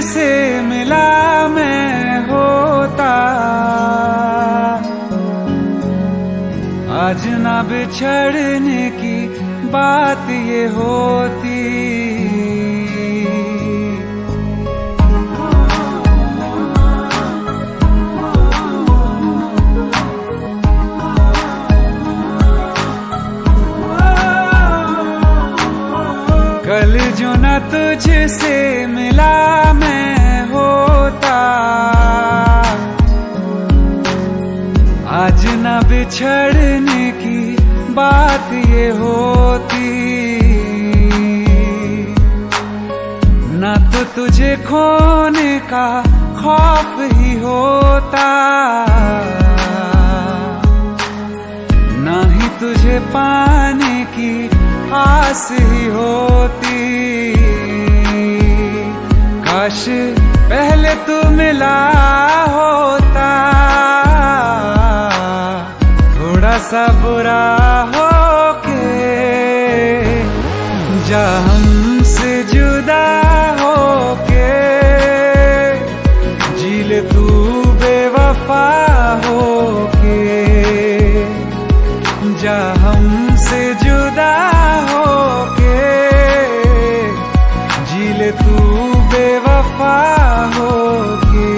तुझसे मिला मैं होता, आज ना बिछड़ने की बात ये होती। कल जो न तुझसे मिला मैं होता, आज न बिछड़ने की बात ये होती। न तो तुझे खोने का खौफ ही होता, न ही तुझे पाने की आस ही होती। काश पहले तू मिला होता, थोड़ा सा बुरा हो के जा हमसे जुदा हो के, जी ले तू बेवफा हो के, जा हमसे जुदा हो के, जी ले तू बेवफा हो के।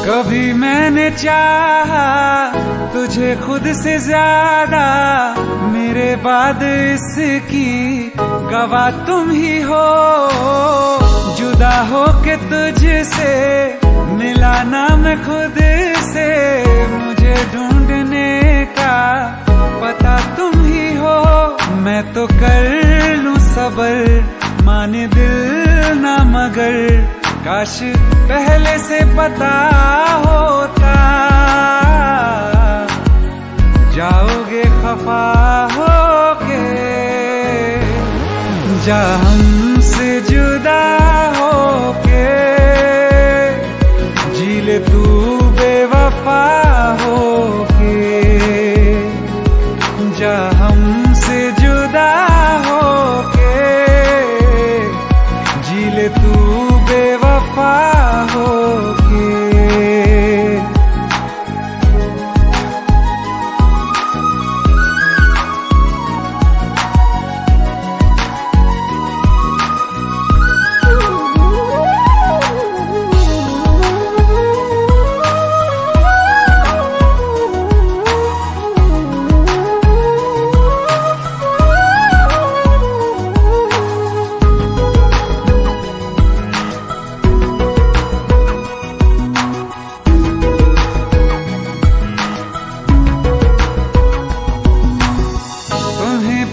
कभी मैंने चाहा तुझे खुद से ज्यादा, मेरे बाद इसकी गवाह तुम ही हो। जुदा हो के तुझसे मिला ना मैं खुद से, मुझे ढूंढने का पता तुम ही हो। मैं तो कर लूं सबर माने दिल ना मगर, काश पहले से पता होता। जाओगे खफा होके, जा हमसे जुदा होके, जी ले तू बेवफा होके, जा हमसे जुदा होके, जी ले तू बेवफा होके।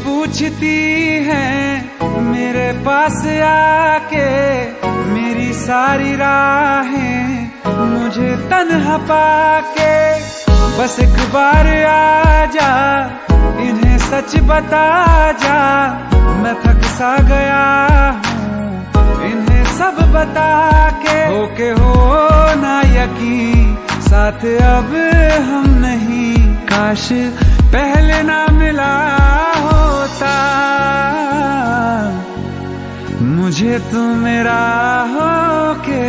पूछती है मेरे पास आके, मेरी सारी राहें मुझे तन्हा पाके। बस एक बार आ जा, इन्हें सच बता जा, मैं थक सा गया हूँ इन्हें सब बता के। होके हो ना यकीन साथ अब हम नहीं, काश पहले ना मिला होता। मुझे तू मेरा होके,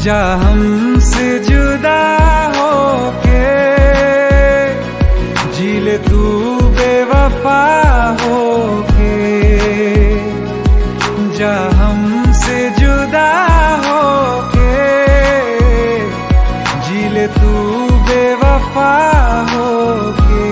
जा हमसे जुदा होके, जी ले तू बेवफा होके, जा हमसे जुदा होके, जी ले तू बेवफा होके।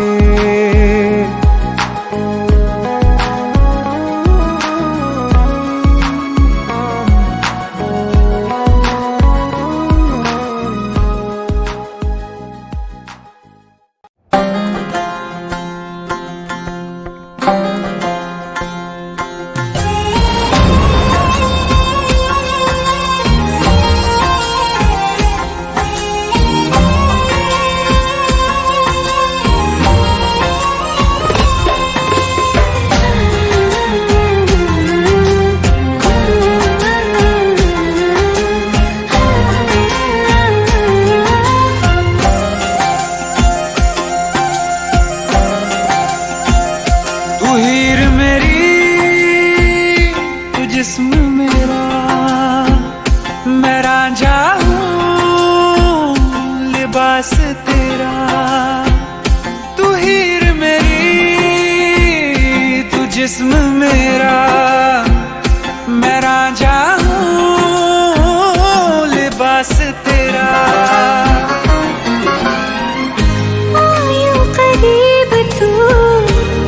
करीब तू,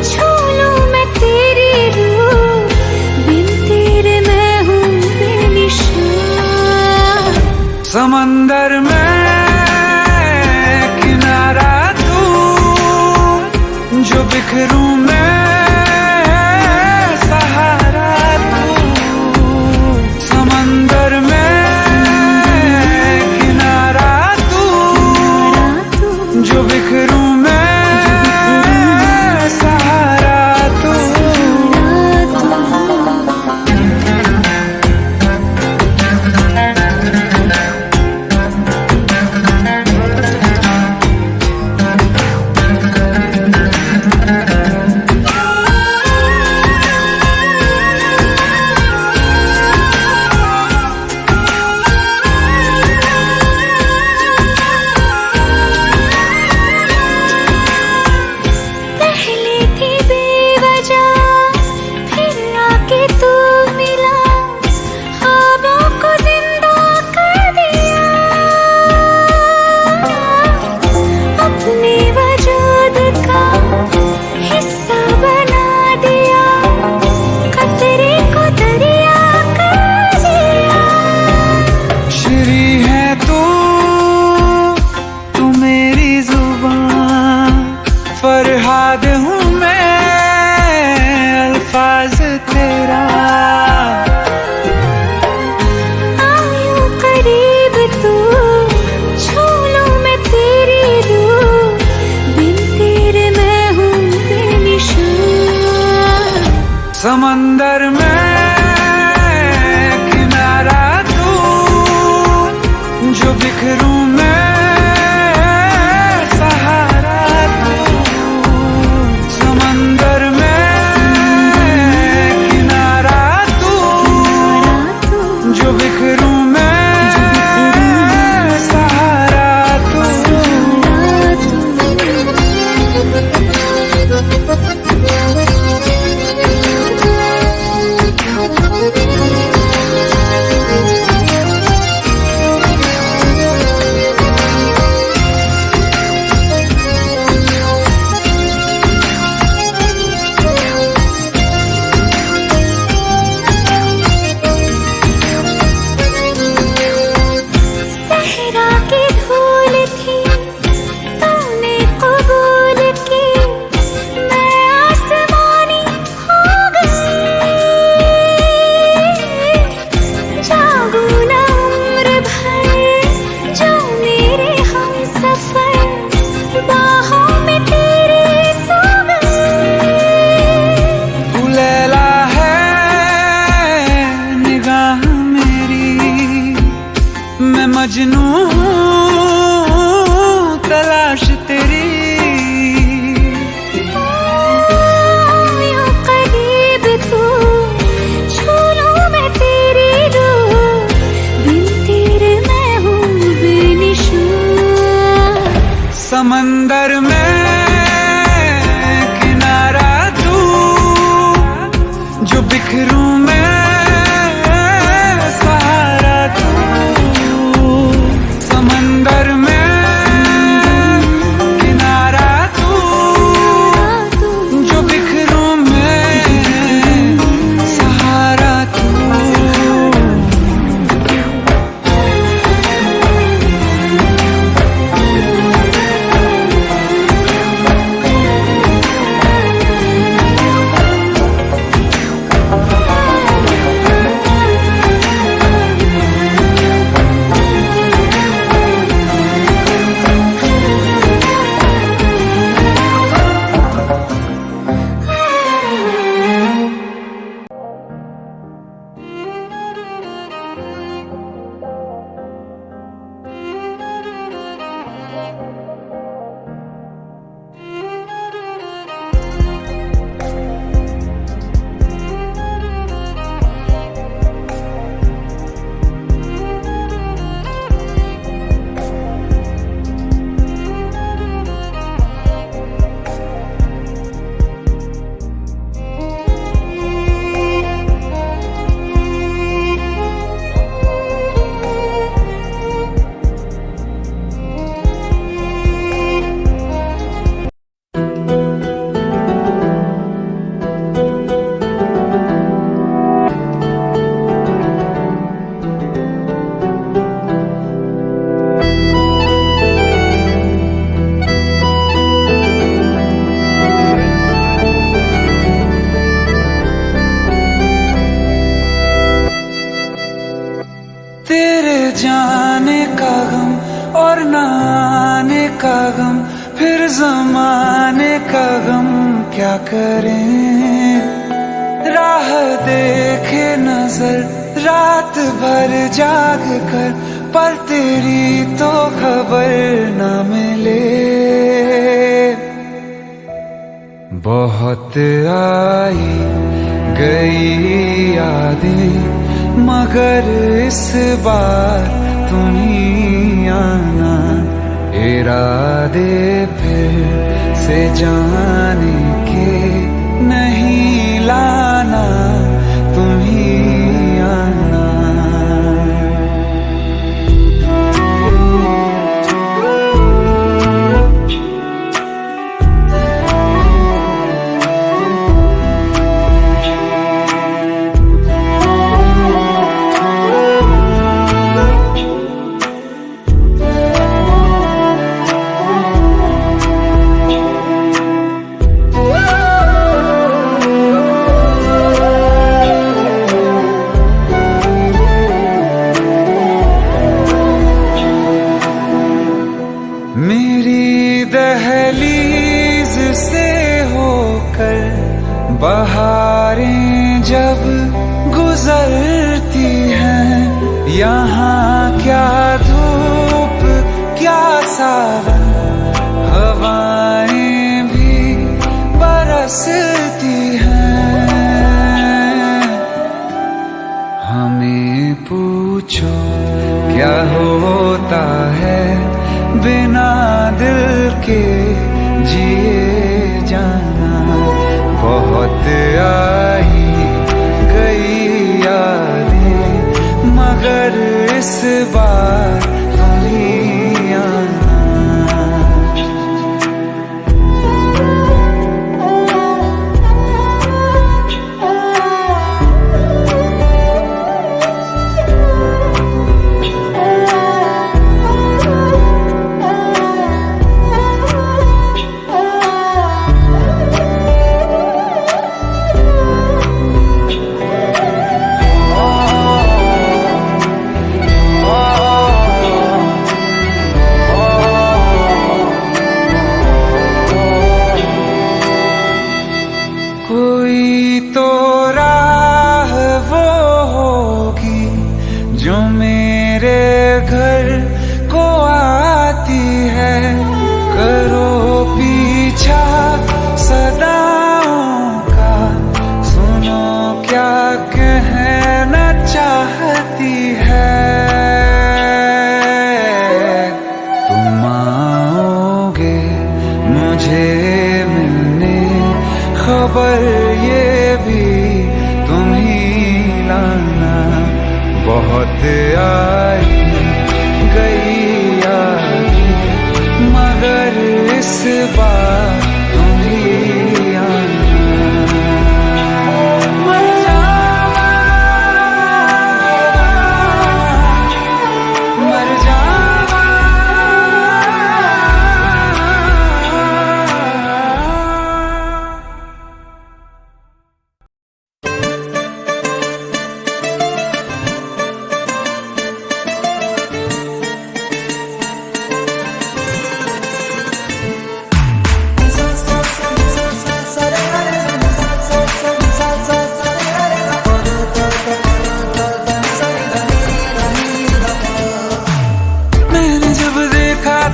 छू लूं मैं तेरी रूह, बिन तेरे मैं हूँ बेनिशान। समंदर में किनारा तू, जो बिखरूं मैं सहारा तू। समंदर में किनारा तू, जो बिखरूं मैं सहारा तू। फरहाद हूँ मैं अल्फाज तेरा। आयूं करीब तू, छू लूं मैं तेरी रूह, बिन तेरे मैं हूँ बेनिशान। समंदर में किनारा तू, जो बिखरूं मैं मजनू हूँ तलाश तेरी। यूं करीब तू, छू लूं मैं तेरी रूह, बिन तेरे मैं हूँ बेनिशान। समंदर में किनारा तू, जो बिखरूं मैं और न आने का गम, फिर जमाने का गम क्या करें। राह देखे नजर रात भर जाग कर, पर तेरी तो खबर न मिले। बहुत आई गई यादें, मगर इस बार तुम ही आना। इरादे फिर से जाने के नहीं लाना, तुम ही आना। मेरी दहलीज से होकर बहारें जब गुजरती हैं, यहाँ क्या धूप क्या सावन, हवाएं भी बरसती हैं। हमें पूछो क्या होता है बिना दिल के जिए जाना। बहुत आई गई यादें, मगर इस बार तुम ही आना। कोई तो राह वो होगी जो मेरे घर को आती है। करो पीछा सदाओं का, सुनो क्या कहना चाहती है। तुम आओगे मुझे मिलने, खबर ये भी तुम ही लाना। बहुत आई गई यादें, मगर इस बार तुम ही आना। मर जावा, मर जावा।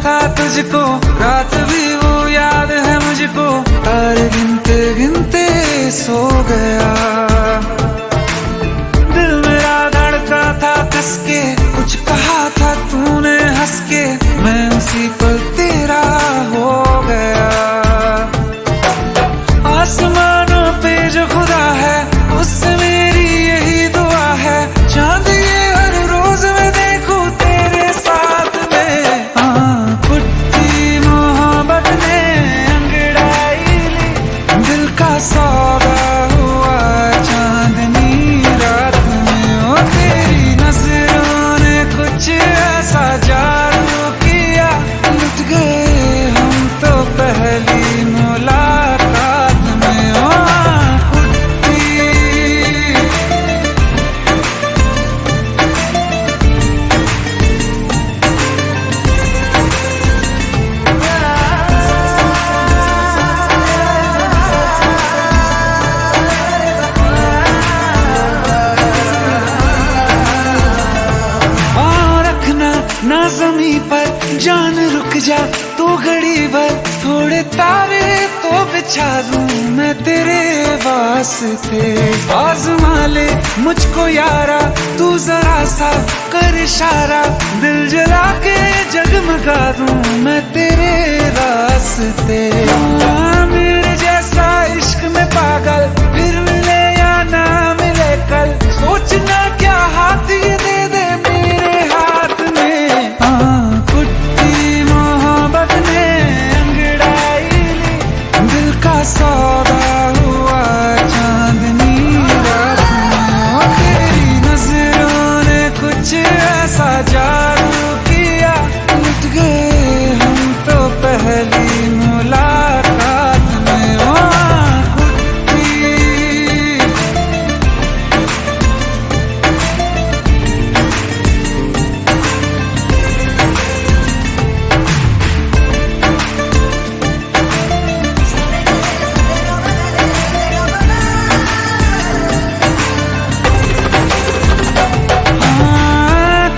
था तुझको रात भी वो याद है मुझको, तारे गिनते गिनते सो गया। दिल मेरा धड़का था कसके, कुछ कहा था तूने हंस के, मैं उसी पल तेरा हो गया। आसमानों पे जो खुदा है उससे मेरी यही दुआ है, चांद ये हर रोज मैं देखूं तेरे साथ में। पुट्टी मोहब्बत ने अंगड़ाई ली, दिल का सौदा हुआ बिछा दूं मैं तेरे वास्ते। आज़मा ले मुझको यारा, तू जरा सा कर इशारा, दिल जला के जगमगा दूं मैं तेरे रास्ते। मेरे जैसा इश्क में पागल फिर मिले या ना मिले कल, सोचना क्या हाथ ये दे दे मेरे हाथ में। कुट्टी मोहब्बत ने अंगड़ाई ली, दिल का सौदा हुआ चांदनी रात में। तेरी नजरों ने कुछ ऐसा जादू किया, लुट गए हम तो पहली मुलाकात में। कुट्टी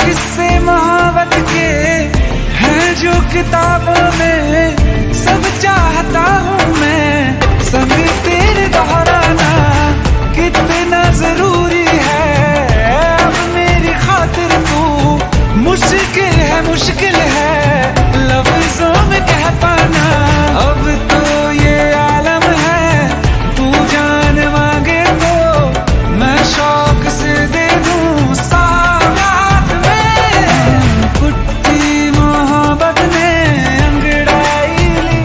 किस्से मोहब्बत के हैं जो किताबों में, सब चाहता हूँ मैं संग तेरे दोहराना। कितना जरूरी है अब मेरी खातिर तू, मुश्किल है लफ्जों में कह पाना। अब तो ये आलम है, तू जान मांगे तो मैं शौक से दे दूं सौगात में। कुट्टी मोहब्बत ने अंगड़ाई ली,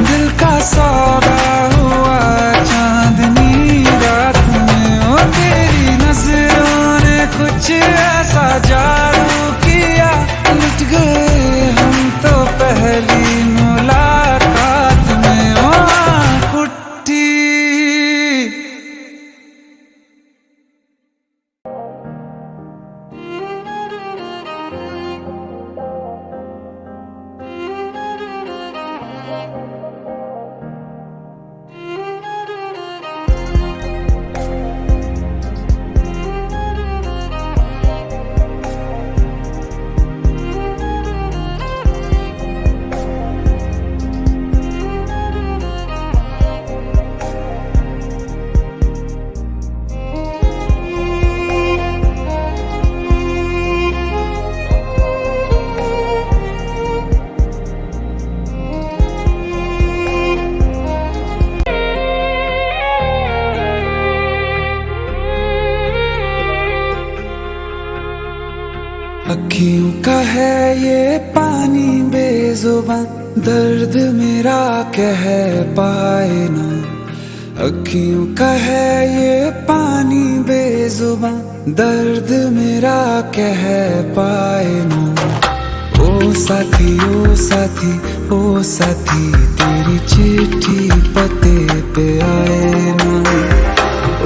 दिल का सौदा हुआ चांदनी रात में। तेरी नजरों ने कुछ ऐसा जादू किया, लुट गए हम तो पहली मुलाकात में। कुट्टी अखियों का है ये पानी बेजुबान, दर्द मेरा कह पाए ना। अखियों का है ये पानी बेजुबान, दर्द मेरा कह पाए ना। ओ साथी ओ साथी ओ साथी, तेरी चिट्ठी पते पे आए ना।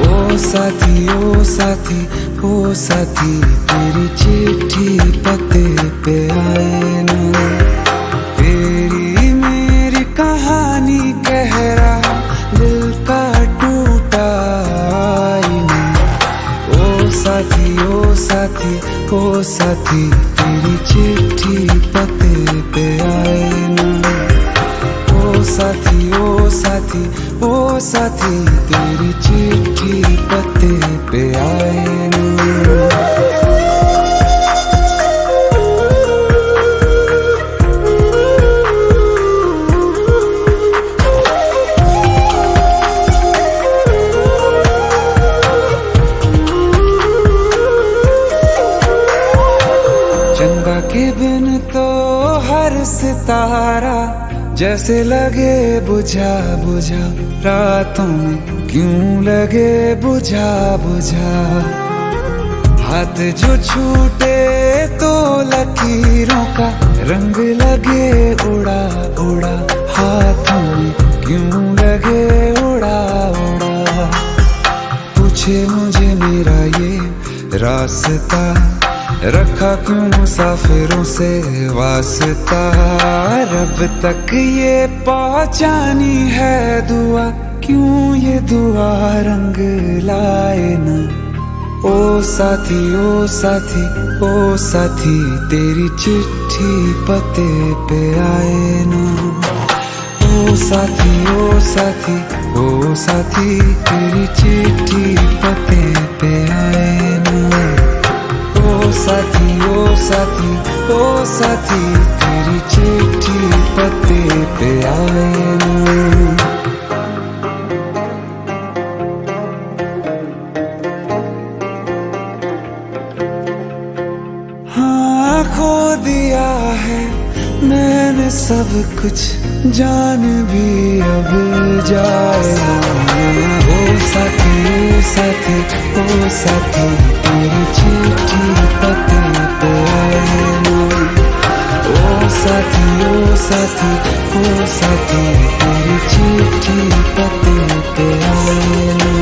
ओ साथी ओ साथी ओ साथी, तेरी चिट्ठी पते पे आए ना। तेरी मेरी कहानी कह रहा दिल का टूटा आईना। ओ साथी ओ साथी ओ साथी, तेरी चिट्ठी पते पे आए ना। ओ साथी ओ साथी ओ साथी, तेरी चिट्ठी पते पे आए ना। चंदा के बिन तो हर सितारा जैसे लगे बुझा बुझा, रातों में क्यों लगे बुझा बुझा। हाथ जो छूटे तो लकीरों का रंग लगे उड़ा उड़ा, हाथों में क्यों लगे उड़ा उड़ा। पूछे मुझे मेरा ये रास्ता, रखा क्यों मुसाफिरों से वास्ता। रब तक ये पहुंचानी है दुआ, क्यों ये दुआ रंग लाए ना। ओ साथी ओ साथी ओ साथी, तेरी चिट्ठी पते पे आए ना। साथी ओ साथी ओ साथी, तेरी चिट्ठी पते पे आए ना। ओ साथी ओ साथी ओ साथी, तेरी चिट्ठी पते पे आए ना। हाँ, खो दिया है मैंने सब कुछ, जान भी अब जाए ना। ओ साथी ओ साथी ओ साथी, तेरी चिट्ठी पते पे आए ना। ओ साथी ओ साथी ओ साथी, तेरी चिट्ठी पते पे आए ना।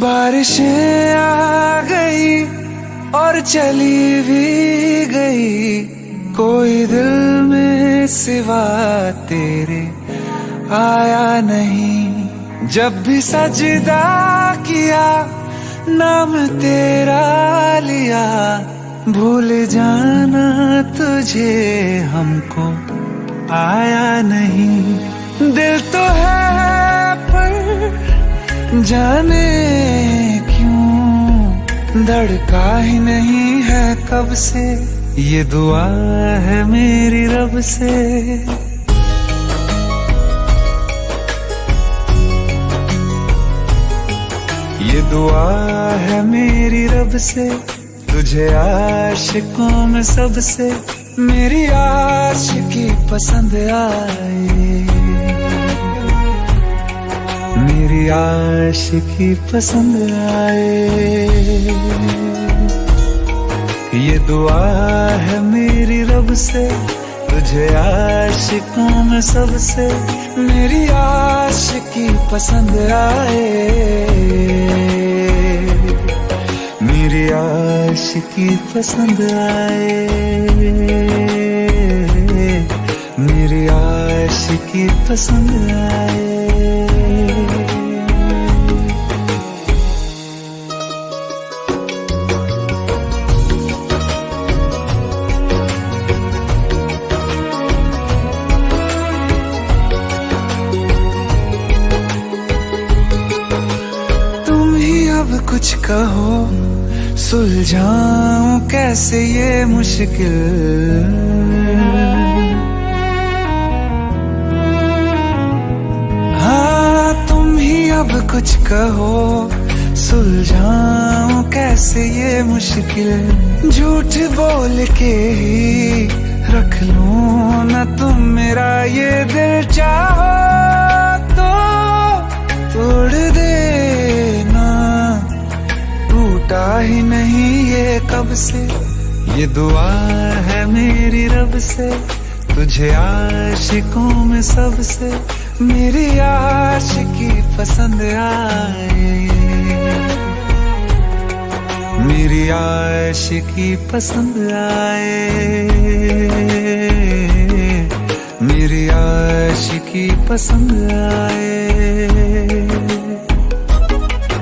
बारिशें आ गई और चली भी गई, कोई दिल में सिवा तेरे आया नहीं। जब भी सजदा किया नाम तेरा लिया, भूल जाना तुझे हमको आया नहीं। दिल तो है पर जाने क्यों धड़का ही नहीं है कब से, ये दुआ है मेरी रब से। ये दुआ है मेरी रब से, तुझे आशिकों में सबसे मेरी आशिकी पसंद आए, मेरी आशिकी पसंद आए। ये दुआ है मेरी रब से, तुझे आशिकों में सबसे मेरी आशिकी पसंद आए, मेरी आशिकी पसंद आए, मेरी आशिकी पसंद आए। कुछ कहो सुलझाऊं कैसे ये मुश्किल, हाँ तुम ही अब कुछ कहो सुलझाऊं कैसे ये मुश्किल। झूठ बोल के ही रख लूं ना तुम मेरा ये दिल, चाहो तो तोड़ देना, टूटा ही नहीं ये कब से। ये दुआ है मेरी रब से, तुझे आशिकों में सबसे मेरी आशिकी पसंद आए, मेरी आशिकी पसंद आए, मेरी आशिकी पसंद आए।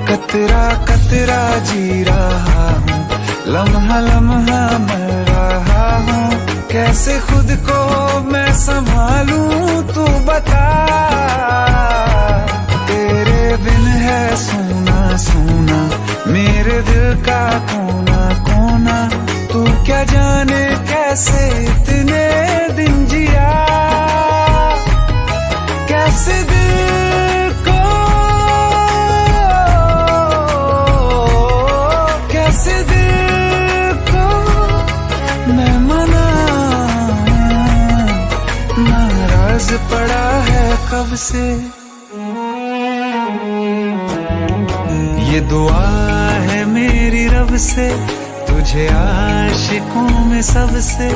कतरा कतरा जी रहा हूँ, लम्हा लम्हा मर रहा हूँ, कैसे खुद को मैं संभालूं तू बता। तेरे बिन है सूना सूना मेरे दिल का कोना कोना, तू क्या जाने कैसे इतने दिन जिया, कैसे दिल को कैसे दिल को मैं मनाऊं, नाराज पड़ा है कब से। ये दुआ है मेरी रब से, तुझे आशिकों में सबसे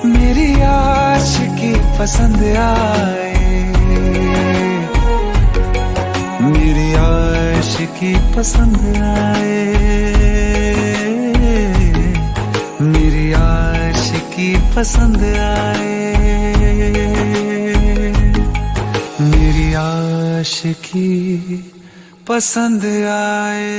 मेरी आशिकी पसंद आए, मेरी आशिकी पसंद आए, मेरी आशिकी पसंद आए, मेरी आशिकी पसंद आए।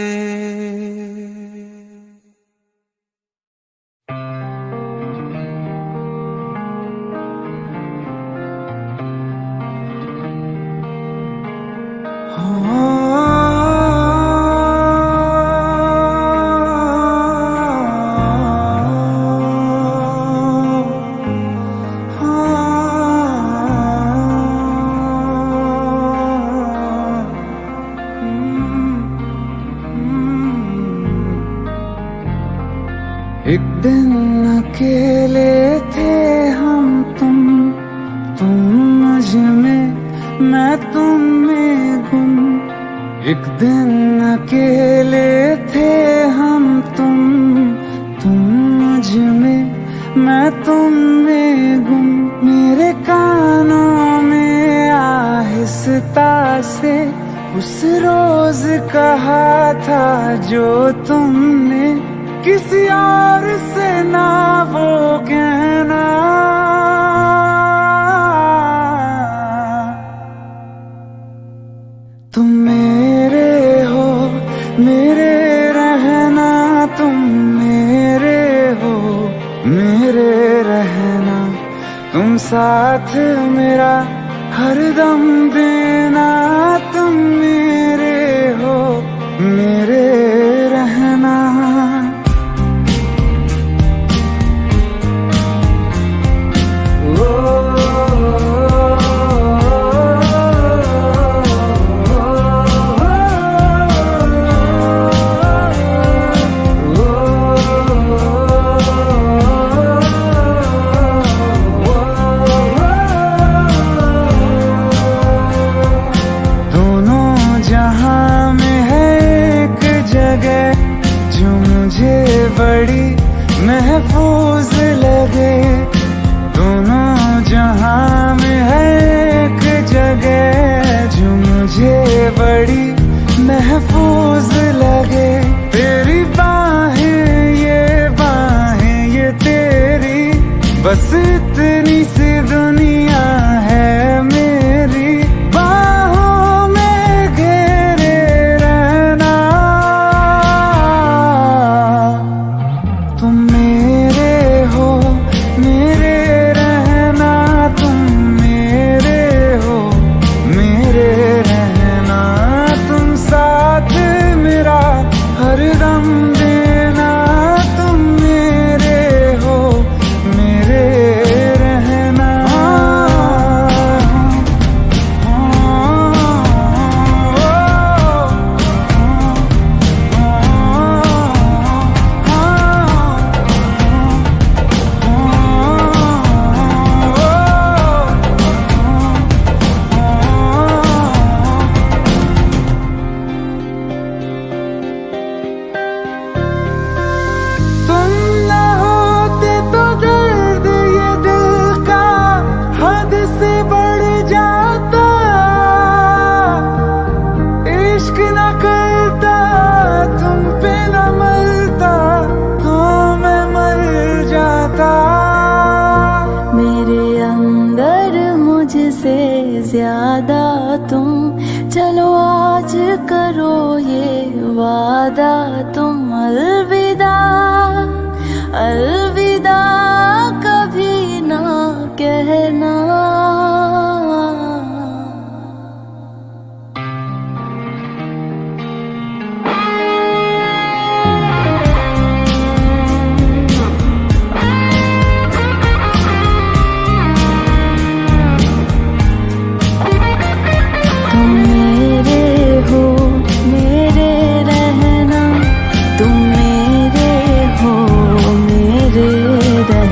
एक दिन अकेले थे हम तुम मुझ में, मैं तुम में गुम। एक दिन अकेले थे हम तुम मुझ में, मैं तुम में गुम। मेरे कानों में आहिस्ता से उस रोज कहा था जो तुमने किसी और से ना वो कहना। तुम मेरे हो, मेरे रहना, तुम मेरे हो, मेरे रहना। तुम साथ मेरा हरदम देना, तुम मेरे हो, मेरे रहना। बड़ी महफूज लगे, दोनों जहां में है एक जगह जो मुझे बड़ी महफूज लगे। तेरी बाहें ये तेरी, बस इतनी सी दुनिया है मेरी। बाहों में घेरे रहना, तुम मेरे हो, मेरे रहना, तुम मेरे हो, मेरे रहना। तुम साथ मेरा हरदम देना, तुम मेरे हो, मेरे रहना। ज्यादा तुम चलो आज करो ये वादा, तुम अलविदा अलविदा कभी ना कहना। तुम मेरे हो, मेरे रहना।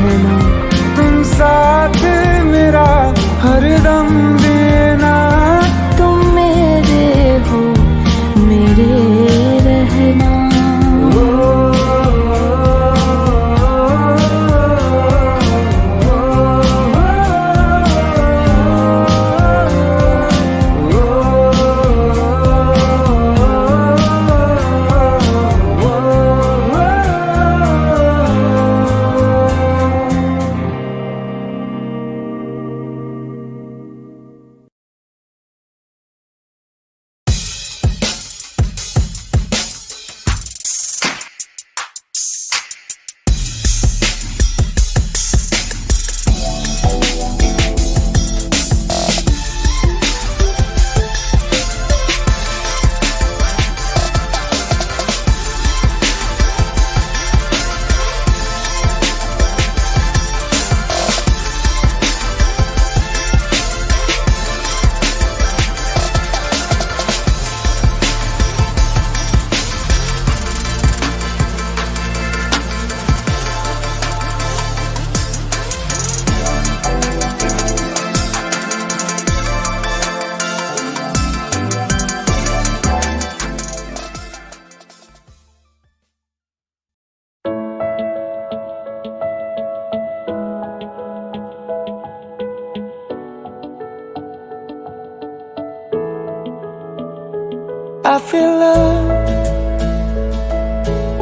I feel love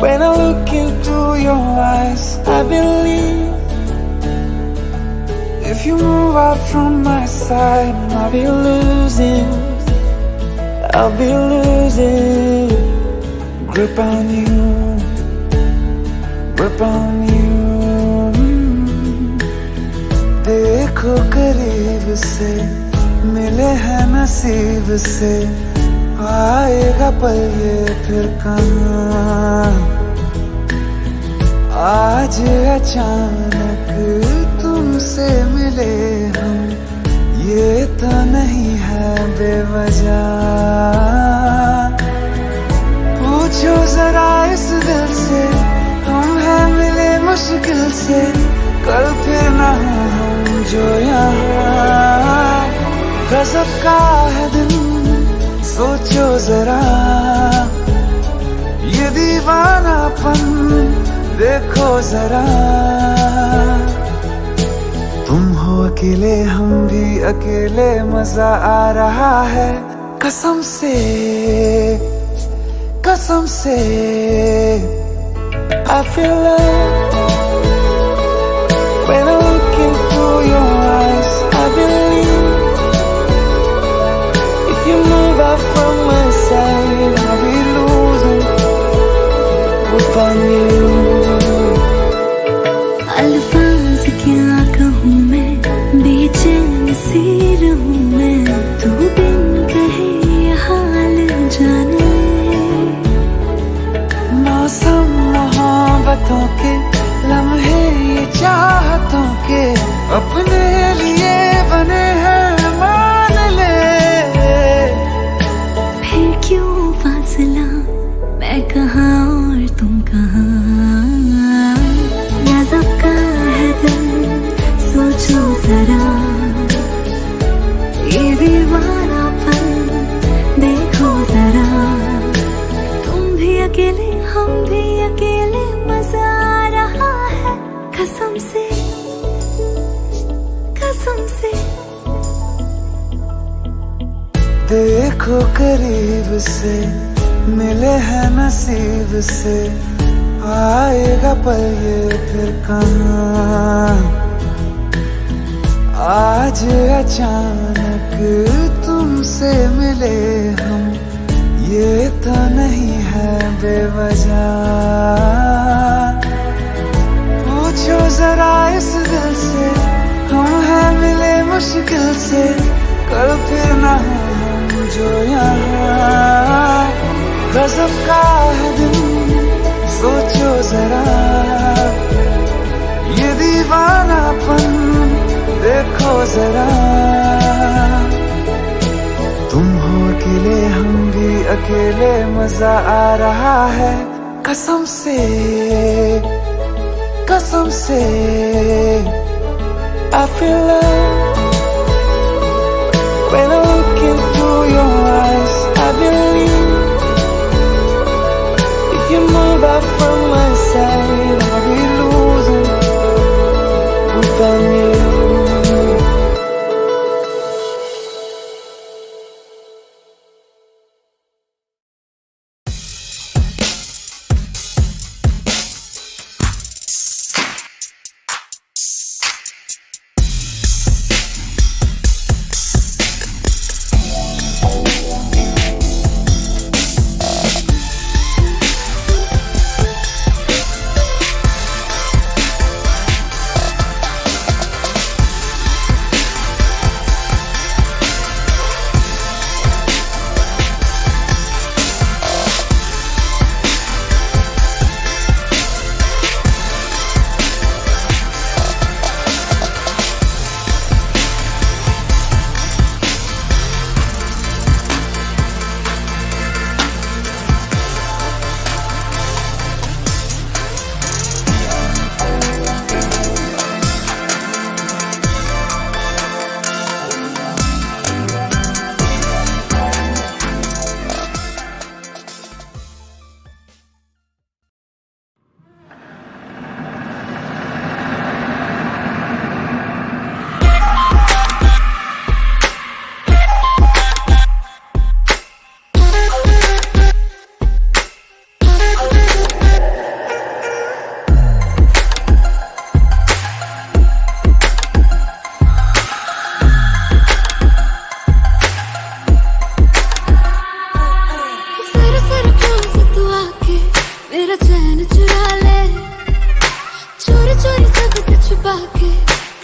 when I look into your eyes. I believe if you move out from my side, I'll be losing grip on you, grip on you. देखो करीब से मिले हैं नसीब से, आएगा पल ये फिर कहाँ। आज अचानक तुमसे मिले हम, ये तो नहीं है बेवजह। पूछो जरा इस दिल से, हम हैं मिले मुश्किल से, कल फिर ना हम जो यहाँ। गजब का है दिन, सोचो जरा ये दीवानापन, देखो जरा। तुम हो अकेले, हम भी अकेले, मजा आ रहा है कसम से, कसम से। I feel love when I look into your eyes. I believe if you move out from my side, I'll be losing grip on you. अल्फाज क्या कहूँ मैं, बेचैन सी रहूँ मैं, तू बिन कहे ये हाल जाने। मौसम मोहब्बतों के, लम्हे ये चाहतों के, अपने लिए बने हैं मान ले। फिर क्यों फासला, मैं कहाँ और तुम कहाँ। गजब का है दिल, सोचो जरा ये दीवानापन, देखो जरा। तुम भी अकेले, हम भी अकेले, मजा आ रहा है कसम से, कसम से। देखो करीब से मिले हैं नसीब से, आएगा पल ये फिर कहाँ। आज अचानक तुमसे मिले हम, ये तो नहीं है बेवजह। पूछो जरा इस दिल से, हम हैं मिले मुश्किल से, कल फिर ना हम जो यहाँ। गजब का है दिन, सोचो जरा ये दीवानापन, देखो जरा। तुम हो अकेले, हम भी अकेले, मजा आ रहा है कसम से, कसम से। I feel love when I look into your eyes. I believe if you move out from my side, I'll be losing grip on you.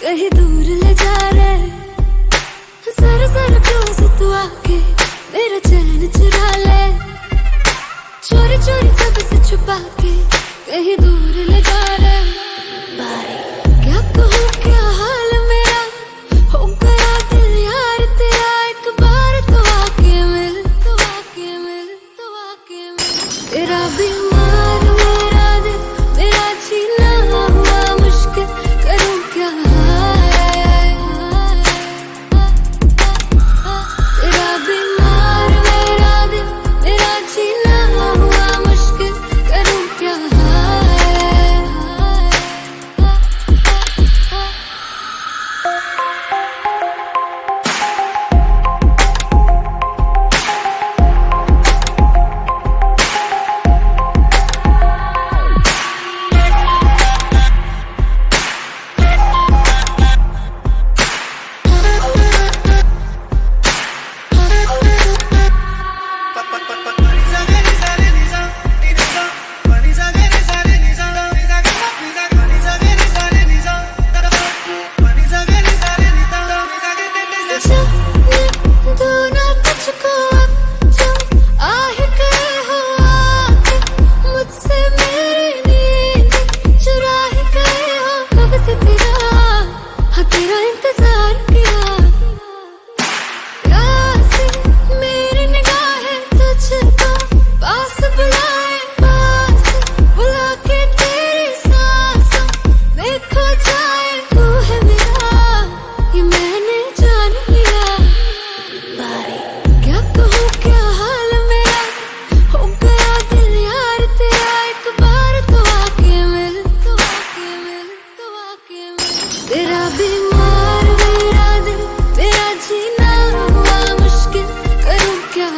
कहीं दूर ले जा रहे, जरा जरा क्लोज तू आके मेरा चैन चुरा ले, चोरी चोरी सबसे छुपा के कहीं दूर ले जा रहे। क्या कहूँ क्या हाल मेरा, हो गया दिल यार तेरा, एक बार तो आके मिल, तो आके मिल, तो आके मिल। तेरा बीमार मेरा दिल, मेरा जीना हुआ मुश्किल, करूँ क्या। तेरा बीमार मेरा दिल, मेरा जीना हुआ मुश्किल, करूँ क्या। तेरा बीमार मेरा दिल, मेरा जीना हुआ मुश्किल, करूँ क्या।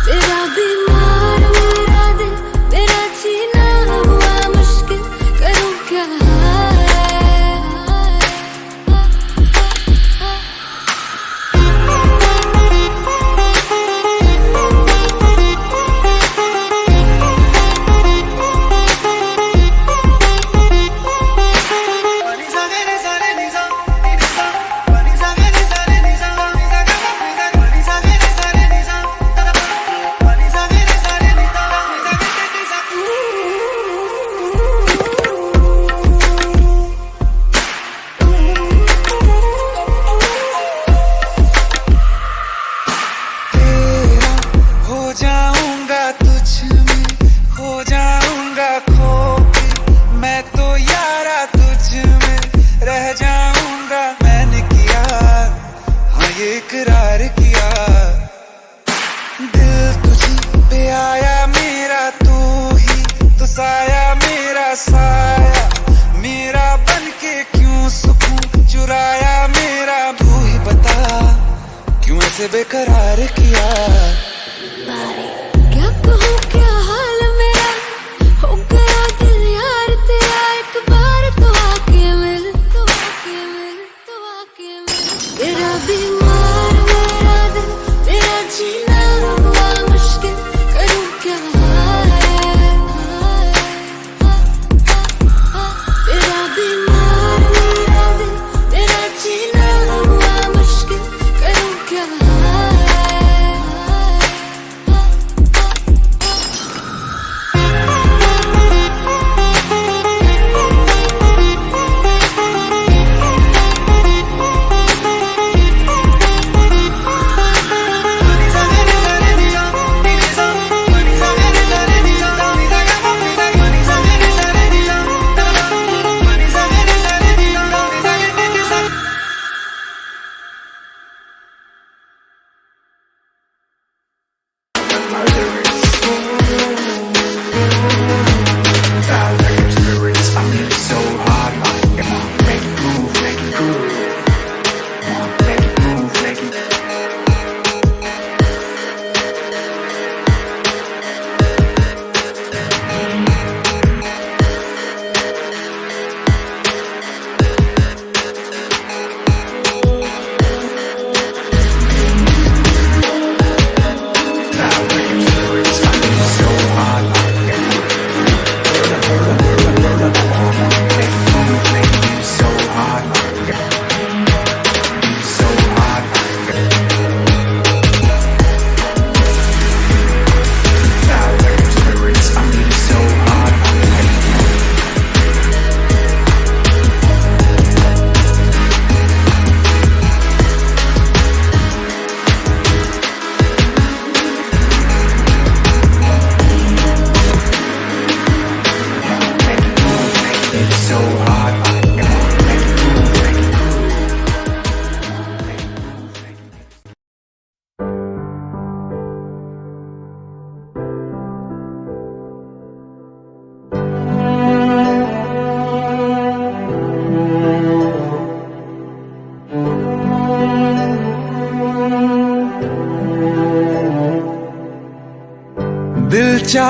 तेरा बीमार मेरा दिल, मेरा जीना हुआ मुश्किल, करूँ क्या। इकरार किया, दिल तुझी पे आया मेरा, तू ही तो साया मेरा साया, मेरा बनके क्यों सुकून चुराया मेरा, तू ही बता क्यों ऐसे बेकरार किया। क्या कहूँ क्या हाल मेरा, हो गया दिल यार तेरा, एक बार तो आके मिल, तो आके मिल, तो आके मिल। तेरा बीमार मेरा दिल, मेरा जीना हुआ मुश्किल, करूँ क्या। तेरा बीमार मेरा दिल, मेरा जीना हुआ मुश्किल, करूँ क्या।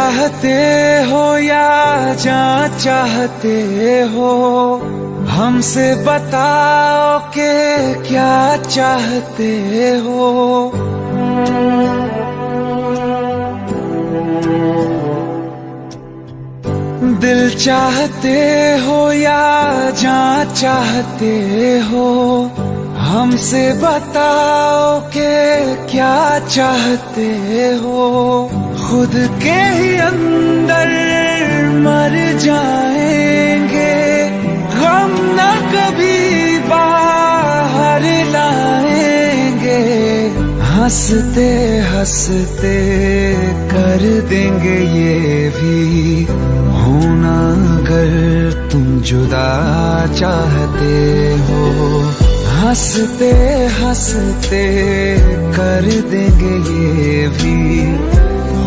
चाहते हो या जान चाहते हो, हमसे बताओ कि क्या चाहते हो। दिल चाहते हो या जान चाहते हो, हमसे बताओ कि क्या चाहते हो। खुद के ही अंदर मर जाएंगे, हम न कभी बाहर लाएंगे। हंसते हंसते कर देंगे ये भी, होना अगर तुम जुदा चाहते हो। हंसते हंसते कर देंगे ये भी,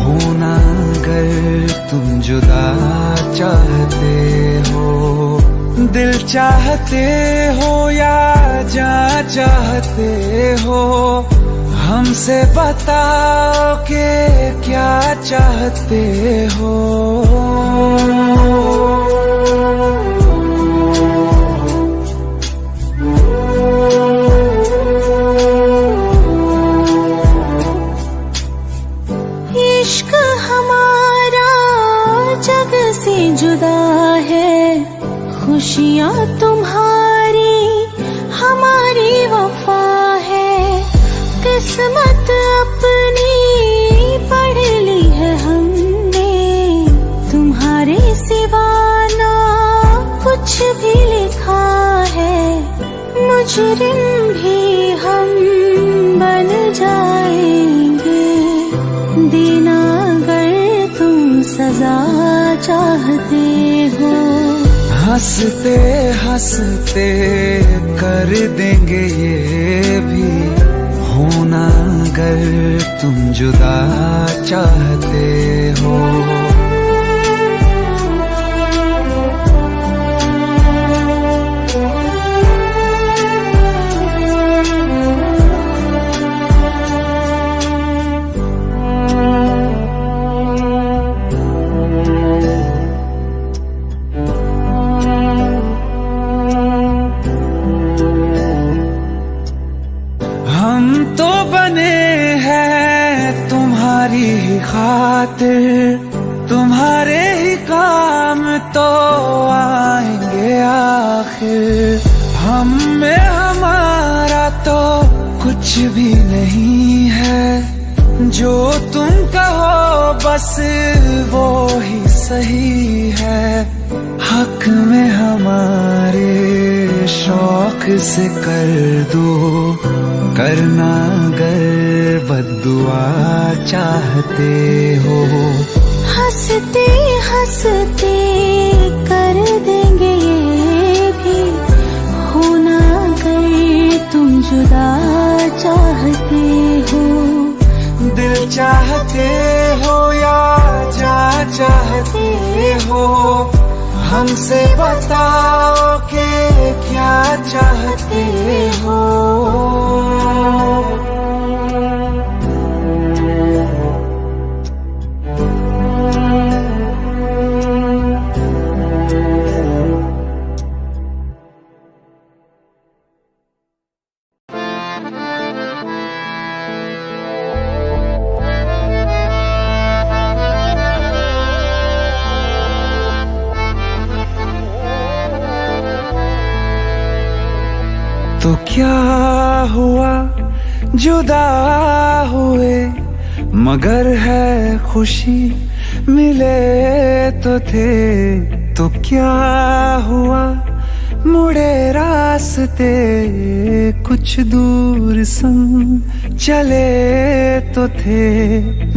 होना अगर तुम जुदा चाहते हो। दिल चाहते हो या जान चाहते हो, हमसे बताओ कि क्या चाहते हो। इश्क हमारा जग से जुदा है, खुशियाँ तुम्हारी हमारी वफा है। किस्मत अपनी पढ़ ली है हमने, तुम्हारे सिवा ना कुछ भी लिखा है। मुजरिम भी हम बन जाएंगे, देना अगर तुम सजा चाहते हो। हंसते हंसते कर देंगे ये भी, होना अगर तुम जुदा चाहते हो। हम तो बने हैं तुम्हारी ही खातिर, तुम्हारे ही काम तो आएंगे आखिर। हम में हमारा तो कुछ भी नहीं है, जो तुम कहो बस वो ही सही है। हक में हमारे शौक से कर दो, करना अगर बद्दुआ चाहते हो। हंसते हंसते कर देंगे ये भी, होना अगर तुम जुदा चाहते हो। दिल चाहते हो या जान चाहते हो, हमसे बताओ कि क्या चाहते हो। तो क्या हुआ जुदा हुए, मगर है खुशी मिले तो थे। तो क्या हुआ मुड़े रास्ते, कुछ दूर संग चले तो थे।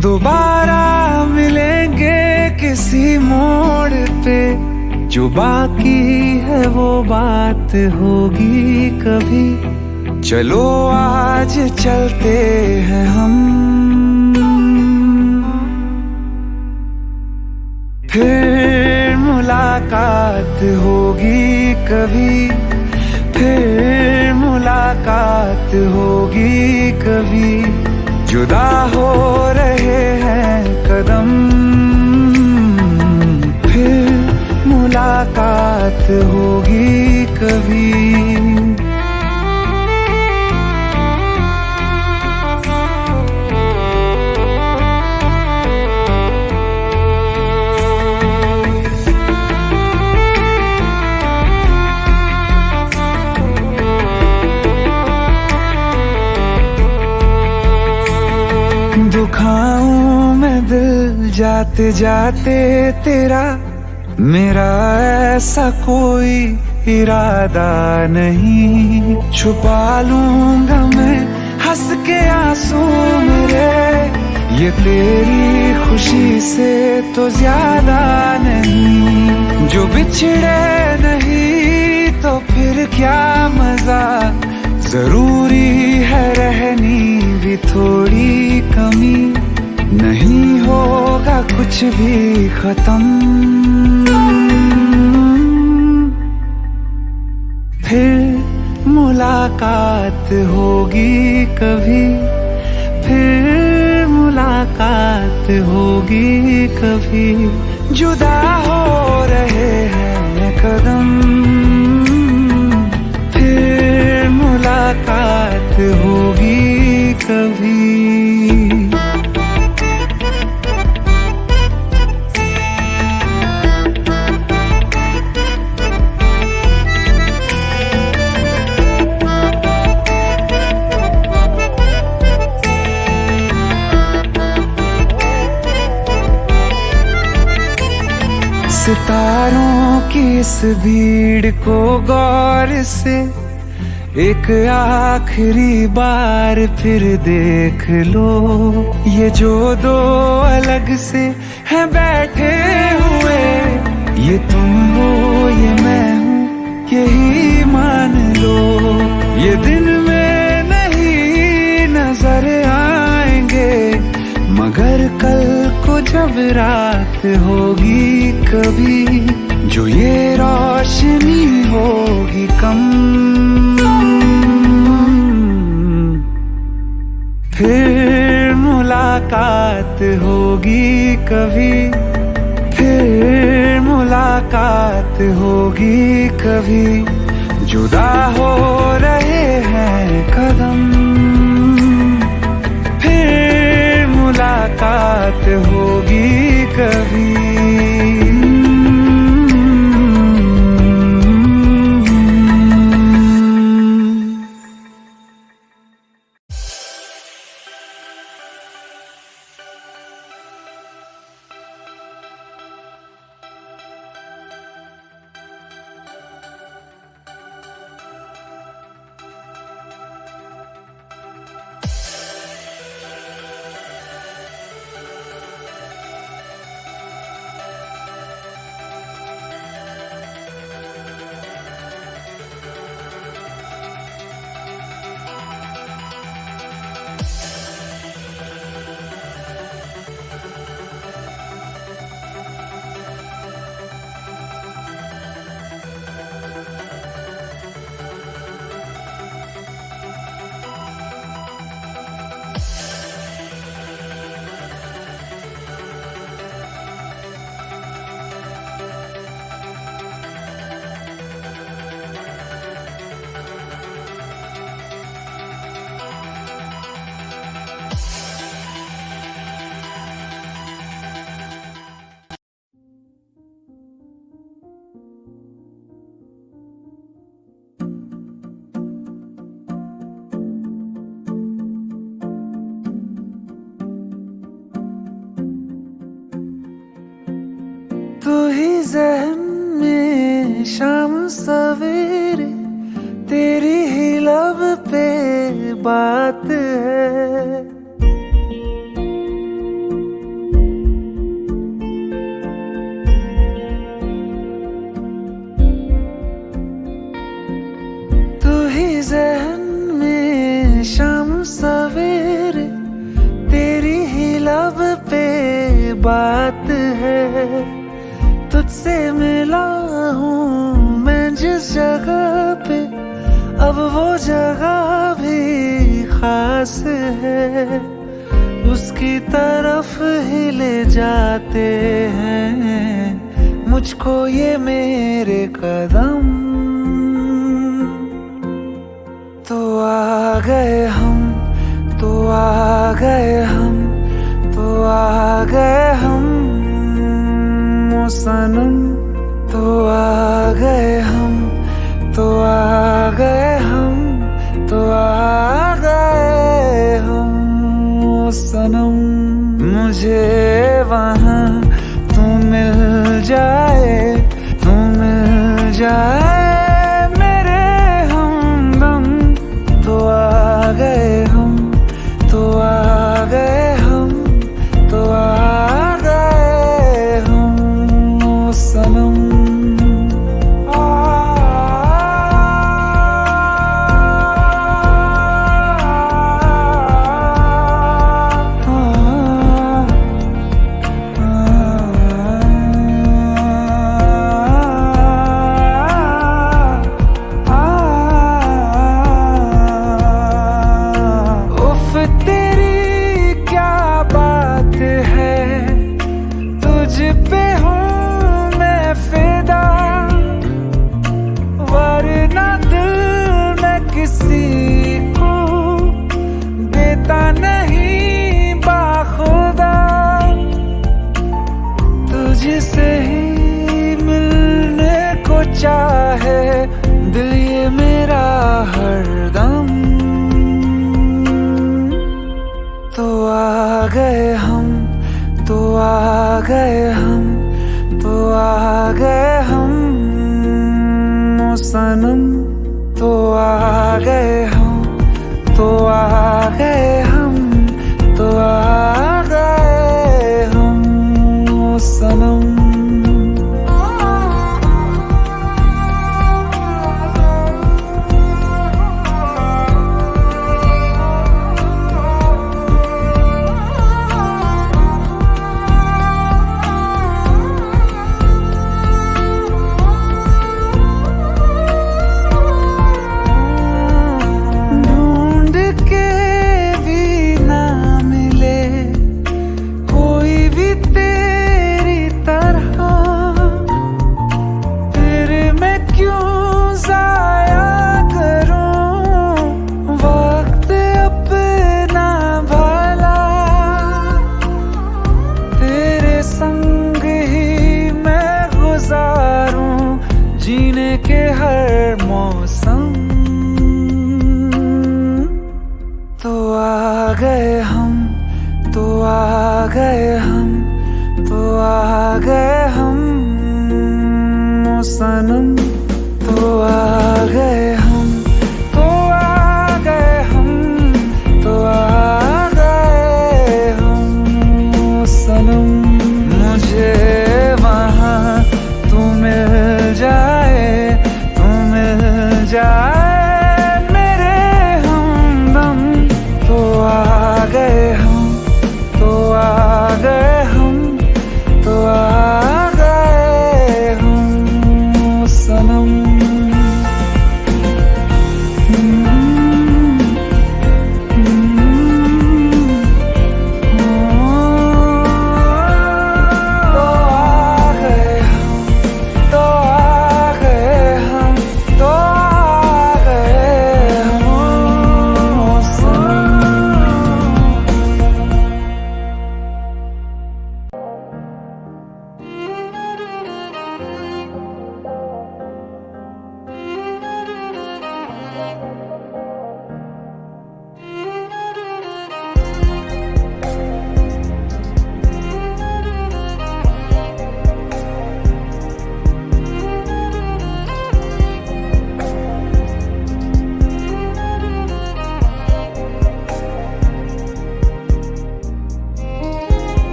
दोबारा मिलेंगे किसी मोड़ पे, जो बाकी है वो बात होगी कभी। चलो आज चलते हैं हम, फिर मुलाकात होगी कभी। फिर मुलाकात होगी कभी। जुदा हो रहे हैं कदम, मुलाकात होगी कभी। दुखाऊं मैं दिल जाते जाते तेरा, मेरा ऐसा कोई इरादा नहीं। छुपा लूंगा मैं हंस के आंसू मेरे, ये तेरी खुशी से तो ज्यादा नहीं। जो बिछड़े नहीं तो फिर क्या मजा, जरूरी है रहनी भी थोड़ी कमी। नहीं होगा कुछ भी खत्म, फिर मुलाकात होगी कभी, फिर मुलाकात होगी कभी। जुदा हो रहे हैं कदम, फिर मुलाकात होगी कभी। सितारों की इस भीड़ को गौर से एक आखिरी बार फिर देख लो। ये जो दो अलग से हैं बैठे हुए, ये तुम हो ये मैं हूँ यही मान लो। ये दिन में नहीं नजर आएंगे, मगर कल को जब रात होगी कभी, जो ये रोशनी होगी कम, फिर मुलाकात होगी कभी, फिर मुलाकात होगी कभी। जुदा हो रहे हैं कदम, फिर मुलाकात होगी कभी। तू ही ज़हन में शाम सवेरे, तेरी ही लब पे बात है। तू ही ज़हन में शाम सवेरे, तेरी ही लब पे बात है। तुझसे मिला हूँ मैं जिस जगह पे, अब वो जगह भी खास है। उसकी तरफ ही ले जाते हैं मुझको ये मेरे कदम। तो आ गए हम, तो आ गए हम, तो आ गए हम ओ सनम। तो आ गए हम, तो आ गए हम, तो आ गए हम ओ सनम। मुझे वहाँ तू मिल जाए, तू मिल जाए मेरे हमदम। तो आ गए हम, तो आ गए हम, तो आ गए हम ओ सनम। तुझसे ही मिलने को चाहे दिल ये मेरा हरदम। तो आ गए हम, तो आ गए हम, तो आ गए हम ओ सनम। तो आ गए हम, तो आ गए हम, तो आ गए हम ओ सनम। जीने के हर मौसम। तो आ गए हम, तो आ गए हम, तो आ गए हम ओ सनम। तो आ गए हम, तो आ गए हम, तो आ गए हम ओ सनम। मुझे वहाँ तू मिल जाए, तू मिल जाए मेरे हमदम। तो आ गए हम, तो आ गए हम, तो आ गए हम ओ सनम।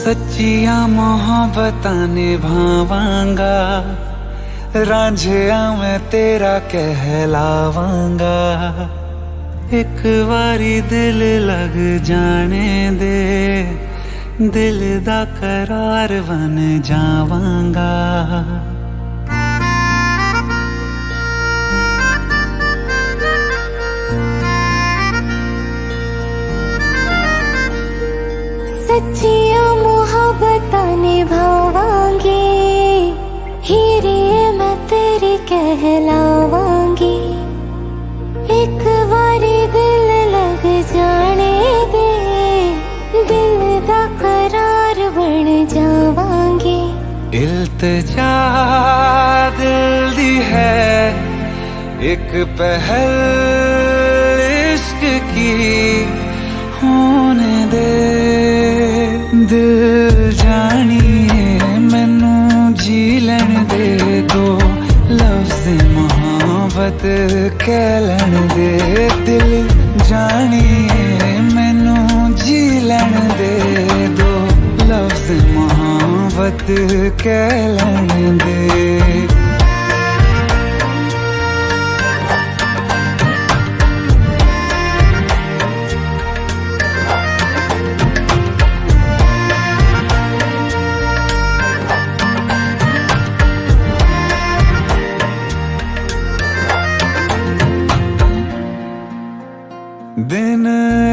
सच्चिया मोहब्बतां निभावांगा, रांझिया मैं तेरा कहलावांगा। एक बारी दिल लग जाने दे, दिल दा करार बन जावांगा। सच्चिया मोहब्बतां निभावांगी, हीरे मैं तेरी कहलावांगी। एक बारी दिल लग जाने दे, दिल दा करार बन जावांगी। इल्तिजा दिल दी है एक पहल इश्क की, होने दे दिल जानिए मैनू जी लैन दे। दो लफ्ज़ मोहब्बत कह लैन दे, दिल जानिए मैनू जी लैन दे। दो लफ्ज़ मोहब्बत कह लैन दे। दिन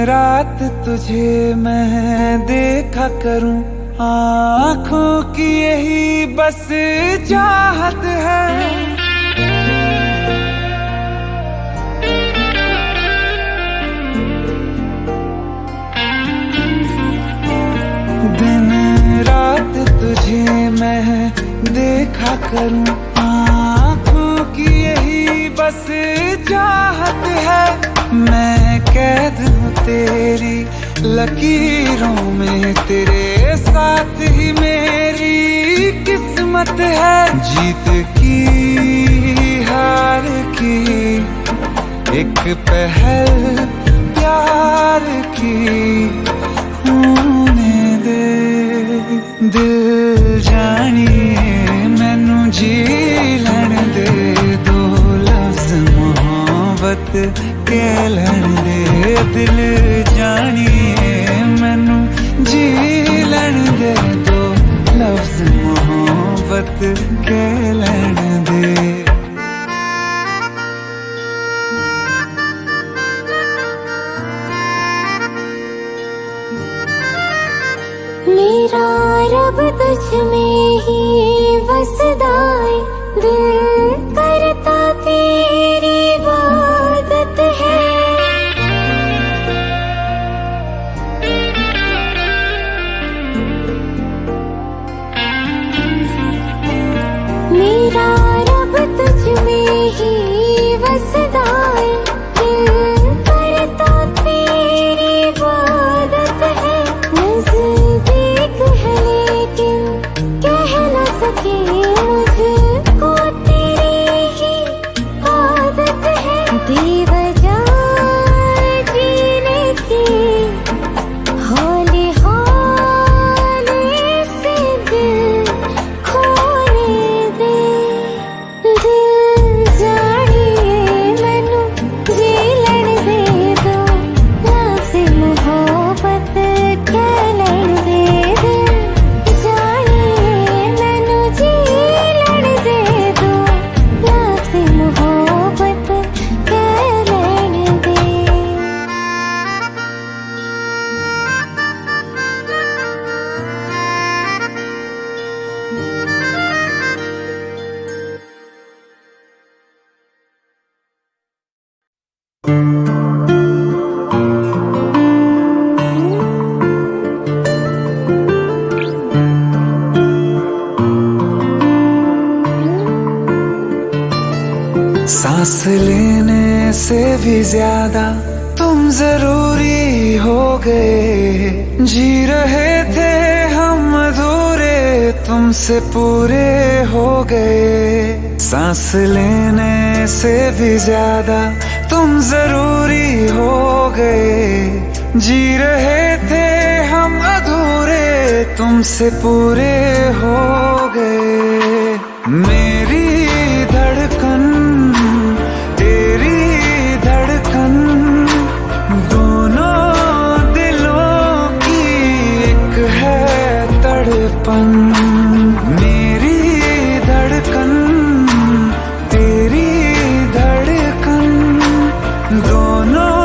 रात तुझे मैं देखा करूं, आँखों की यही बस चाहत है। दिन रात तुझे मैं देखा करूं, आँखों की यही बस चाहत है। मैं कैद हूँ तेरी लकीरों में, तेरे साथ ही मेरी किस्मत है। जीत की हार की एक पहल प्यार की, होने दे दिल जानिए मैनू जी लैन दे। दो लफ्ज़ मोहब्बत कह लैन दे, दिल जानिए मैनू जी लैन दे। दो लफ्ज़ मोहब्बत कह लैन दे। मेरा रब तुझ में ही वसदा है, दिल करता तेरी इबादत है। मेरा रब तुझ में ही वसदा है, दिल करता तेरी इबादत है। नज़दीक है लेकिन कह न सके, मुझको तेरी ही आदत है। बेवजह जीने की हौले हौले से दिल खोने दे। दिल जानिए मैनू जी लैन दे। दो लफ्ज़ मोहब्बत कह लैन दे। दिल जानिए मैनू जी लैन दे। दो लफ्ज़ मोहब्बत कह लैन दे। सांस लेने से भी ज्यादा तुम जरूरी हो गए। जी रहे थे हम अधूरे, तुमसे पूरे हो गए। सांस लेने से भी ज्यादा तुम जरूरी हो गए। जी रहे थे हम अधूरे तुमसे पूरे हो गए। मेरी धड़कन तेरी धड़कन, दोनों दिलों की एक है तड़पन। मेरी धड़कन तेरी धड़कन, दोनों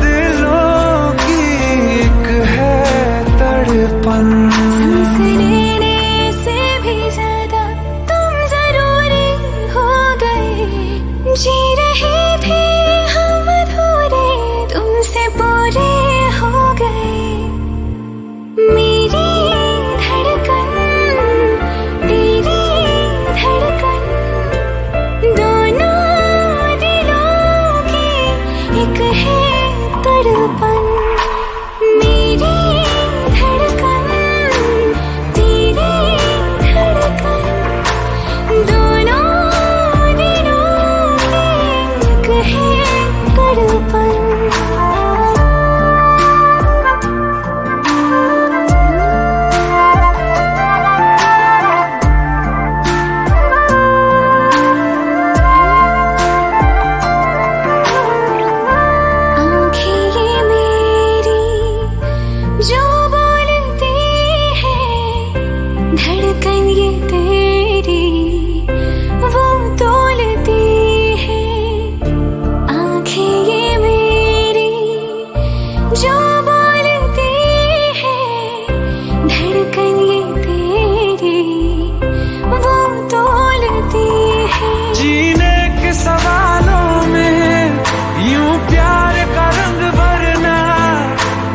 दिलों की एक है तड़पन। सनसनीने से भी ज्यादा तुम जरूरी हो गए। जी रहे थे हम अधूरे तुमसे पूरे हो गए। मेरी धड़कन तेरी धड़कन, दोनों दिलों की एक है तड़पन। मेरी धड़कन तेरी धड़कन, दोनों दिलों की एक है तड़पन। आँखें ये मेरी जो बोलती है, धड़कन ये तेरी वो तोलती है। आँखें ये मेरी जो बोलती है, धड़कन ये तेरी वो तोलती है। जीने के सवालों में यूं प्यार का रंग भरना,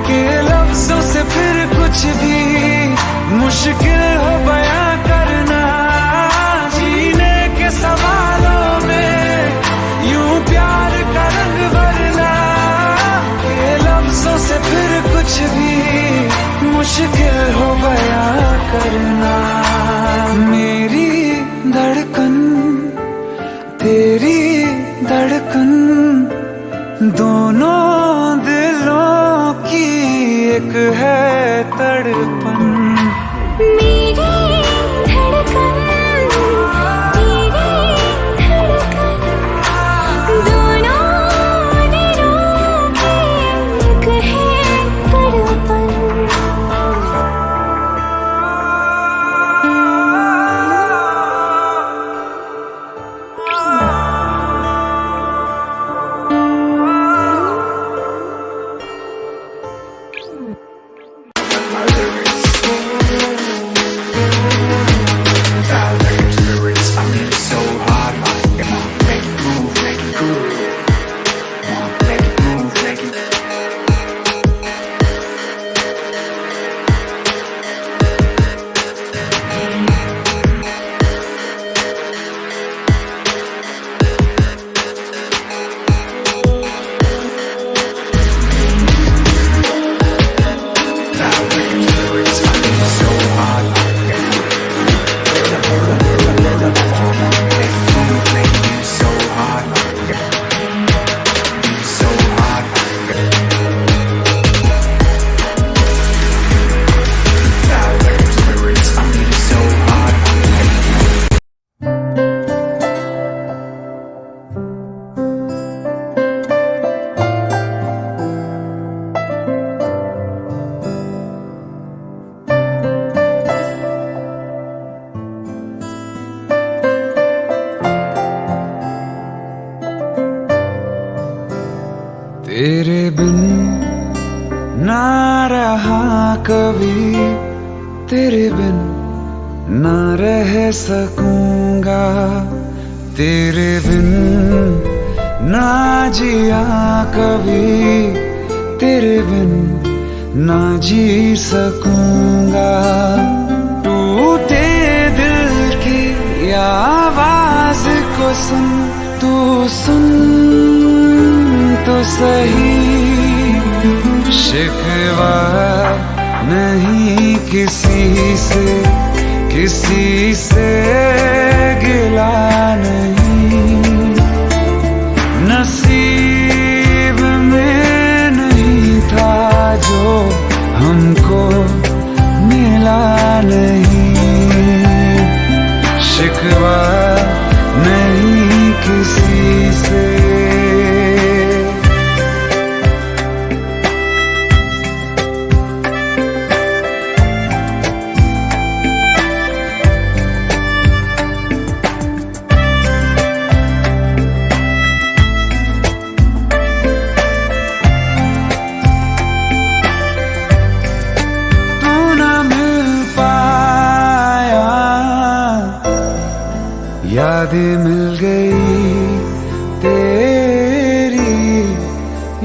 के लफ्जों से फिर कुछ भी मुश्किल हो बयां करना। जीने के सवालों में यूं प्यार का रंग भरना, के लफ्जों से फिर कुछ भी मुश्किल हो बयां करना। मेरी धड़कन तेरी धड़कन, दोनों दिलों की एक है तड़पन। मेरी धड़कन तेरी धड़कन, दोनों दिलों की एक है तड़पन। तेरे बिन ना रहा कभी, तेरे बिन ना रह सकूंगा। तेरे बिन ना जिया कभी, तेरे बिन ना जी सकूंगा। टूटे दिल की आवाज को सुन, तू सुन तो सही। शिकवा नहीं किसी से, किसी से गिला नहीं। नसीब में नहीं था जो हमको यादें मिल गई, तेरी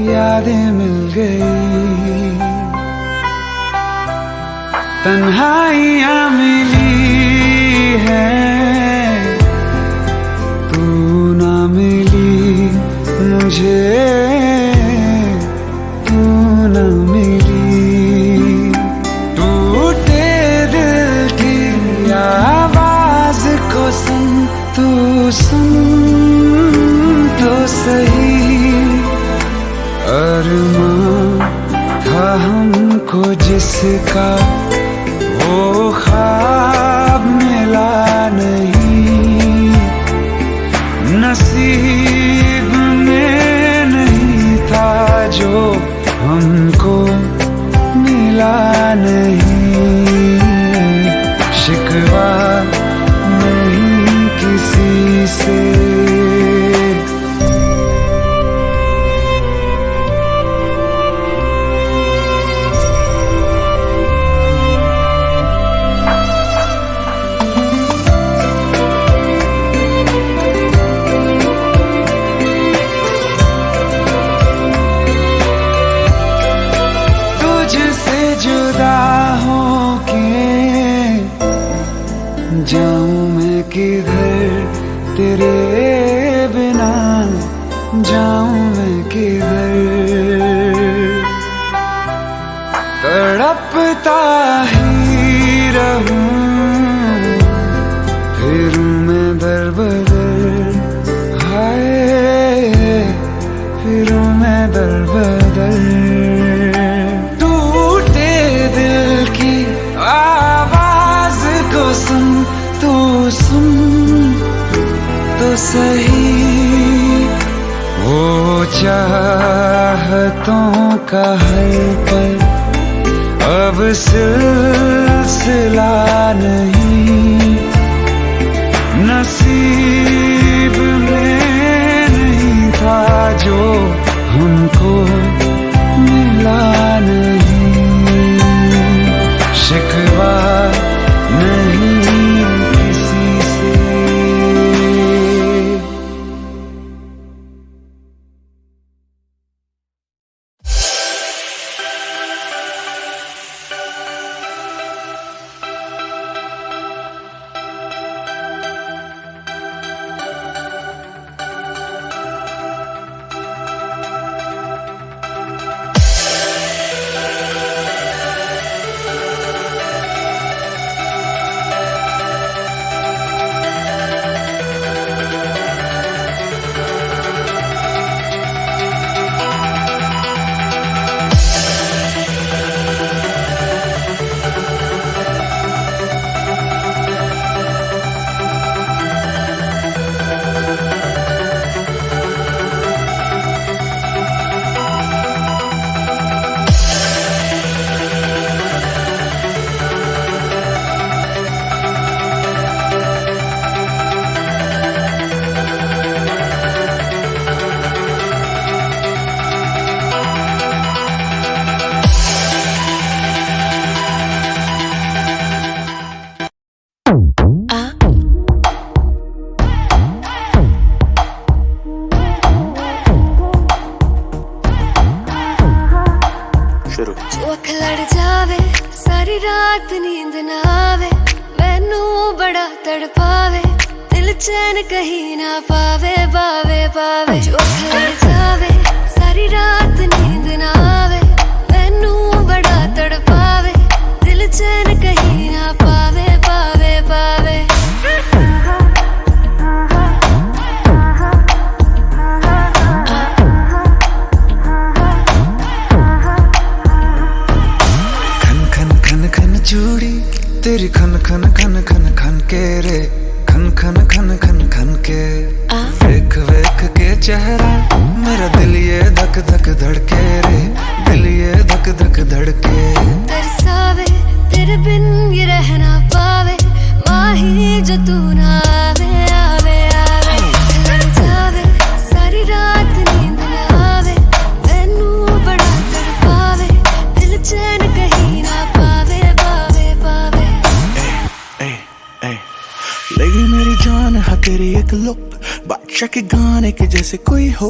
यादें मिल गई। तन्हाइयाँ मिली है, तू ना मिली मुझे, तू ना मिली। टूटे दिल की आवाज को सुन, तू सुन तो सही। अरमां था हमको जिसका, वो ख्वाब मिला नहीं। नसीब में नहीं था जो हमको मिला नहीं। शिकवा नहीं किसी से, जाऊं मैं किधर तेरे बिना, जाऊं मैं किधर। तड़पता ही रहूं, फिरूं मैं दर बदर, हाय फिरूं मैं दर बदर। टूटे दिल की आवाज को सुन, तू सुन तो सही। वो चाहतों का हर पल अब सिलसिला नहीं। नसीब में नहीं था जो हमको मिला नहीं। शिकवा नहीं किसी से। चैन कहीं ना पावे पावे पावे। जो खड़ जावे सारी रात नींद ना आवे, मैनू बड़ा तड़पावे, दिल चैन कहीं ना पावे पावे पावे। खन खन खन खन चूड़ी तेरी, खन खन खन खन खन के रे, खन खन खन खन खन के। वेख वेख के चेहरा मेरा दिल ये धक धक धड़के रे, दिल ये धक धक धड़के। तरसावे तेरे बिन ये रह ना पावे, माही जो तू ना आवे आवे आवे। लड़ जावे सारी रात नींद ना आवे, मैनू बड़ा तड़पावे, दिल चैन कहीं ना पावे पावे पावे। लगी मेरी जान हा तेरी एक बादशाह के गाने के जैसे कोई हो,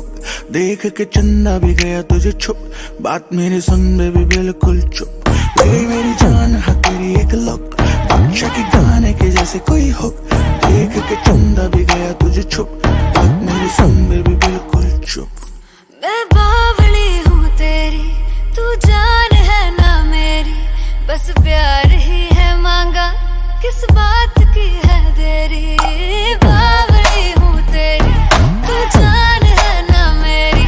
देख के चंदा भी गया तुझे छुप, बात मेरी सुन बेबी बिल्कुल चुप, मेरी जान है तेरी एक लुक। बादशाह के गाने के जैसे कोई हो, देख के चंदा भी गया तुझे छुप, बात मेरी सुन बेबी बिल्कुल चुप। मैं बावली हूँ तेरी, तू जान है ना मेरी, बस प्यार ही है मांगा, किस बात की है देरी। बावली हूँ तेरी, तू जान है ना मेरी,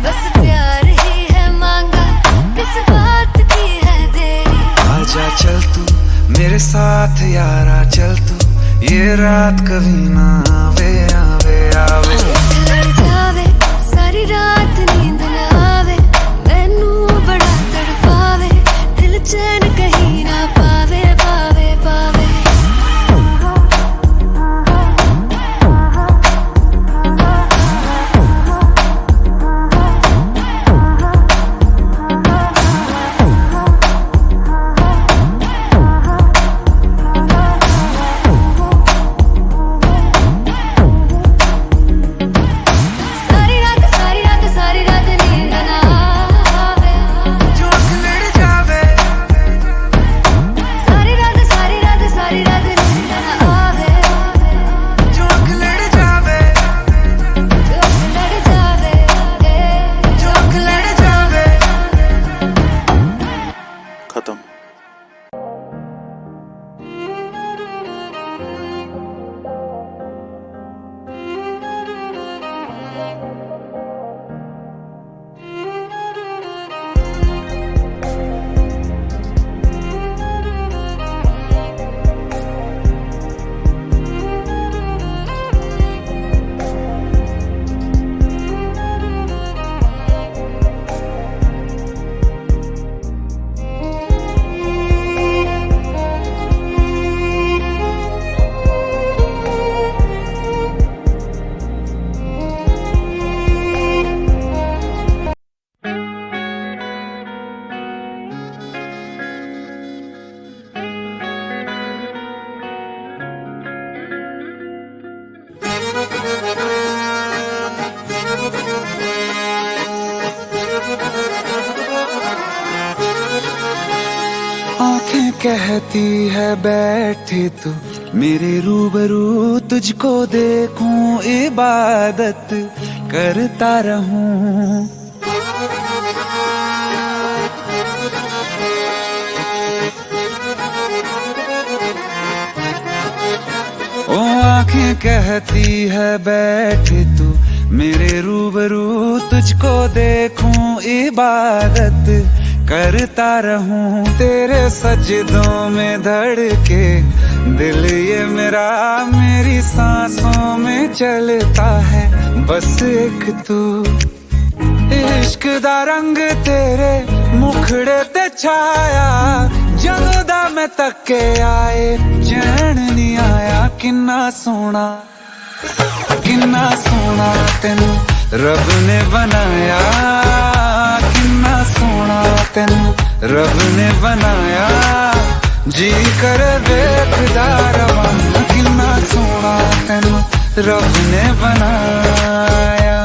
बस प्यार ही है मांगा, किस बात की है देरी। आजा चल तू मेरे साथ यारा, चल तू ये रात कभी ना आवे आवे आवे। लड़ जावे सारी रात नींद ना आवे, मैनू बड़ा तड़पावे, दिल चैन कहीं ना पावे पावे पावे। सारी रात नींद ना आवे, जो लड़ जावे, सारी रात नींद ना आवे, जो लड़ जावे, जो लड़ जावे, जो लड़ जावे। खत्म। आंखें कहती है बैठे तू मेरे रूबरू, तुझको देखूं इबादत करता रहूं। ओ आंखें कहती है बैठे तू मेरे रूबरू, तुझको देखूं इबादत करता रहूं। तेरे सजदों में धड़के दिल ये मेरा, मेरी सांसों में चलता है बस एक तू। इश्क दा रंग तेरे मुखड़े ते छाया, जदों दा मैं तके आए चैन नहीं आया। किन्ना सोना तेनू रब ने बनाया, किन्ना सोना तेनू रब ने बनाया, जी कर वेखदा रवां। किन्ना सोना तेनू रब ने बनाया,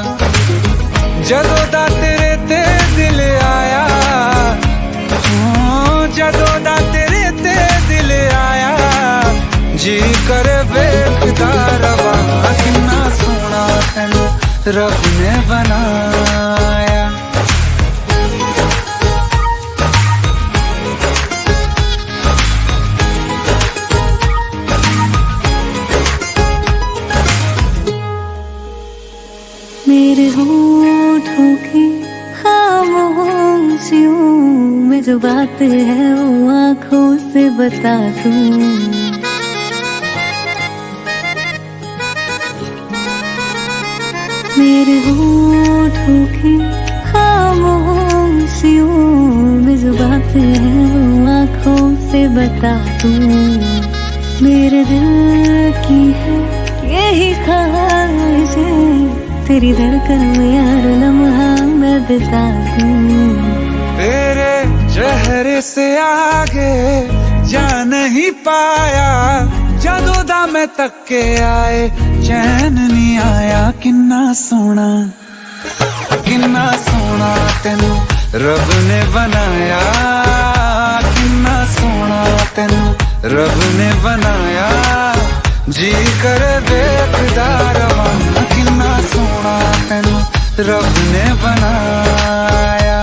जदों दा तेरे ते दिल आया, जदों दा तेरे ते दिल आया, जी कर वेखदा रवां। किन्ना सोना तेनू रब ने बनाया। मेरे होठों की खामोशियों में जो बात है वो आँखों से बता दूं। मेरे होठों की खामोशियों में जो बात है वो आँखों से बता दूं। मेरे दिल की है यही ख्वाहिश, तेरी धड़कन में यार लम्हा मैं बिता दूं। तेरे चेहरे से आगे जा नहीं पाया, जदों दा मैं तके आए चैन नहीं आया किन्ना सोना तेनू रब ने बनाया किन्ना सोना तेनू रब ने बनाया जी करे देखदा रवां किन्ना सोना तेनू रब ने बनाया।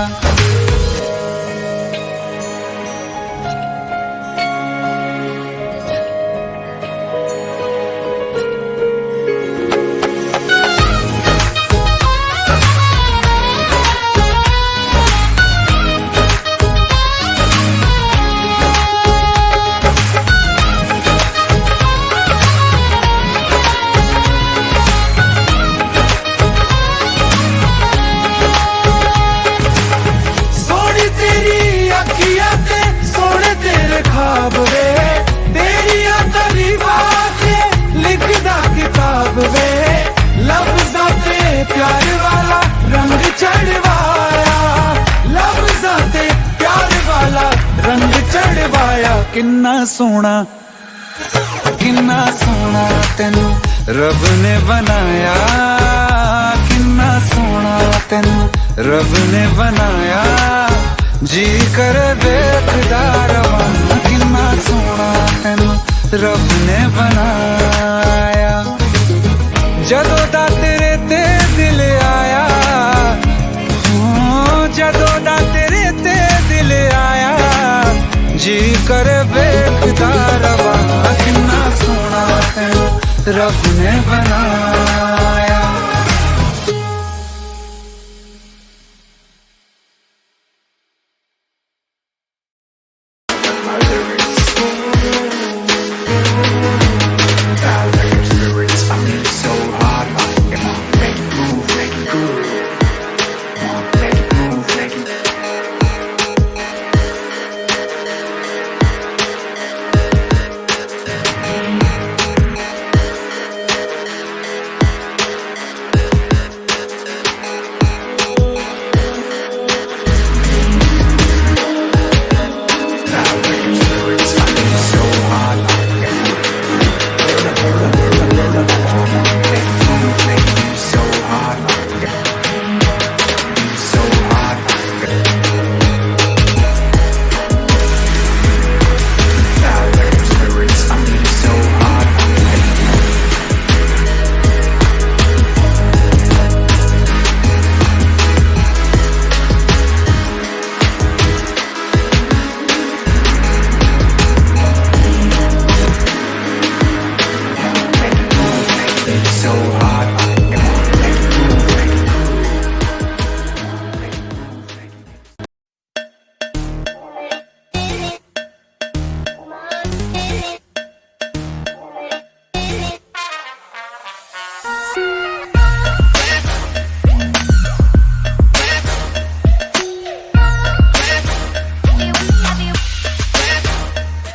ख्वाब वे तेरिया तारीफां ते लिखदा किताब वे लफ्ज़ां ते प्यार वाला रंग चढ़वाया लफ्ज़ां ते प्यार वाला रंग चढ़वाया किन्ना सोना तेनू रब ने बनाया किन्ना सोना तेनू रब ने बनाया जी कर देखदा रवां किन्ना सोना तेनू रब ने बनाया। जदों दा तेरे ते दिल आया जदों दा तेरे ते दिल आया जी कर देखदा रवां किन्ना सोना तेनू रब ने बनाया।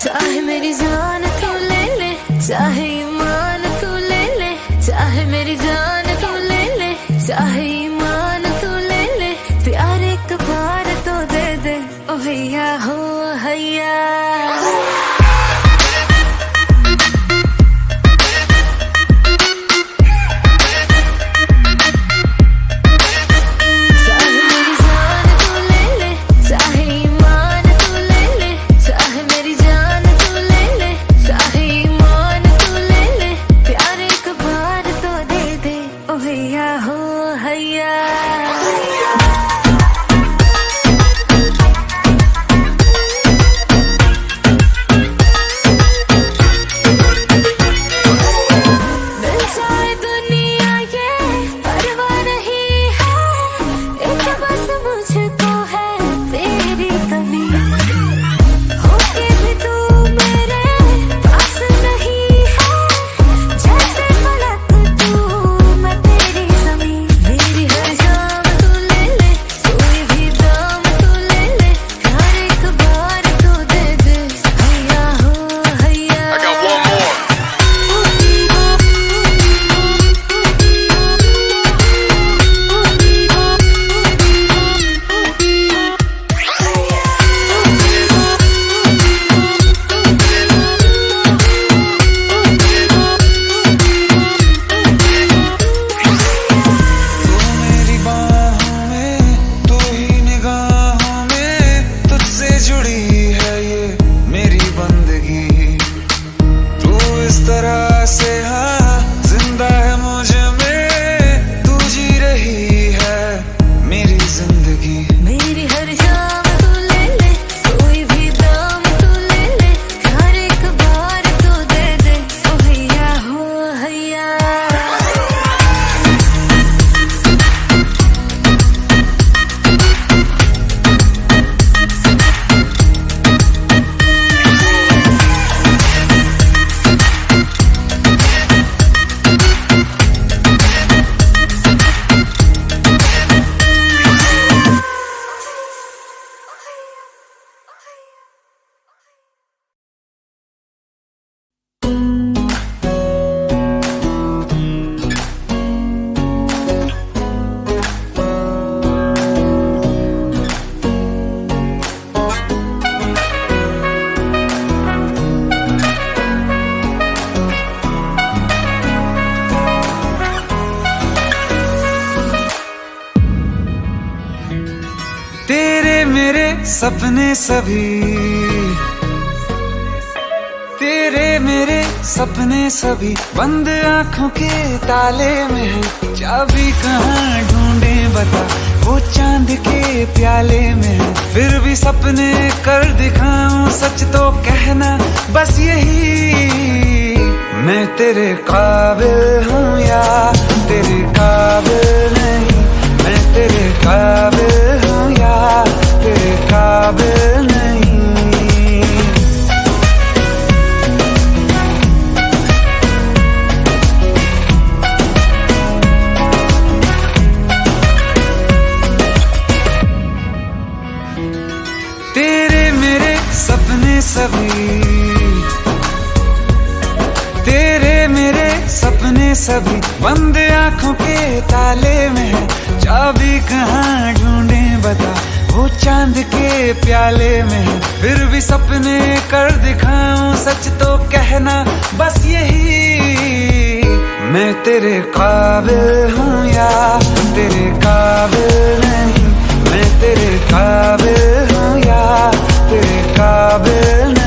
चाहे मेरी जान तू ले ले चाहे ईमान तू ले ले चाहे मेरी जान तू ले ले चाहे ईमान तू ले ले प्यार एक बार तो दे दे ओ हैया हो हैया। सपने सभी, तेरे मेरे सपने सभी बंद आंखों के ताले में है। चाबी कहाँ ढूंढे बता, वो चांद के प्याले में है। फिर भी सपने कर दिखाऊं, सच तो कहना बस यही, मैं तेरे काबिल हूँ या तेरे काबिल नहीं। मैं तेरे काबिल हूँ या तेरे काबिल नहीं। तेरे मेरे सपने सभी, तेरे मेरे सपने सभी बंद आंखों के ताले में है। चाबी कहाँ ढूंढे बता, वो चांद के प्याले में है। फिर भी सपने कर दिखाऊं, सच तो कहना बस यही, मैं तेरे काबिल हूँ या तेरे काबिल नहीं। मैं तेरे काबिल हूँ या तेरे काबिल नहीं।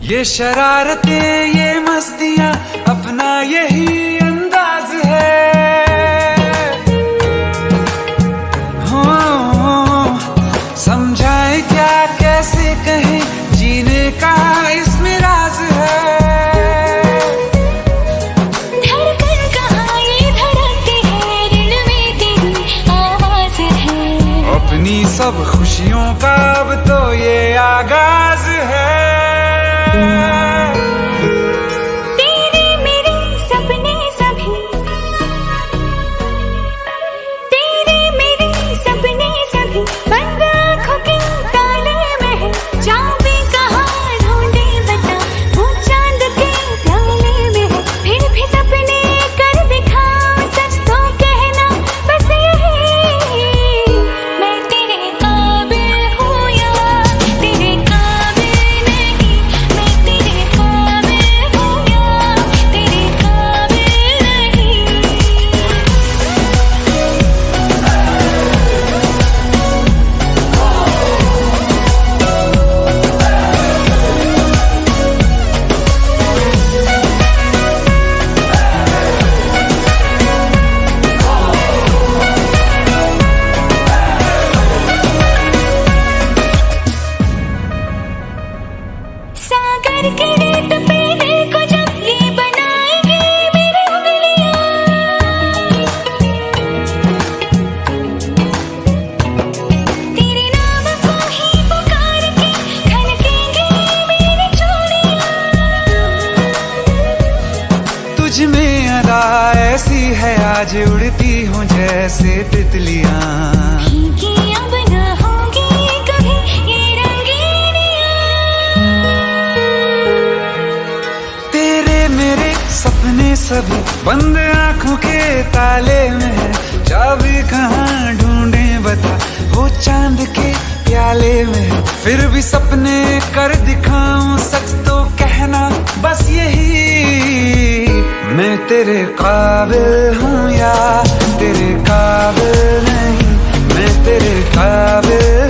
ये शरारतें ये मस्तियां अपना यही अंदाज है। हो समझाए क्या कैसे कहें, जीने का इसमें राज है। धड़कन कहाँ ये धड़कती है, दिल में तेरी आवाज है। अपनी सब खुशियों का अब तो ये आगाज है। तेरे मेरे सपने सभी, तेरे मेरे सपने सभी बंद आँखों के ताले में है। चाबी कहाँ ढूंढे बता, वो चांद के प्याले में है। फिर भी सपने कर दिखाऊं, सच तो कहना बस यही, मैं तेरे काबिल हूँ या तेरे काबिल नहीं। मैं तेरे काबिल हूँ या तेरे काबिल नहीं। सागर के रेत पे दिल को जब ये बनाएंगे मेरी उंगलियां, तेरे नाम को ही पुकार के खनकेंगे मेरी चूड़ियां। तुझ में अदा ऐसी है आज, उड़ती हूँ जैसे तितलियां। कि अब न होंगी कभी ये रंगीनियां। तेरे मेरे सपने सभी बंद आंखों के ताले में है। चाबी कहाँ ढूंढे बता, वो चांद के प्याले में है। फिर भी सपने कर दिखाऊं, सच तो कहना बस यही, मैं तेरे काबिल हूँ या तेरे काबिल नहीं। मैं तेरे काबिल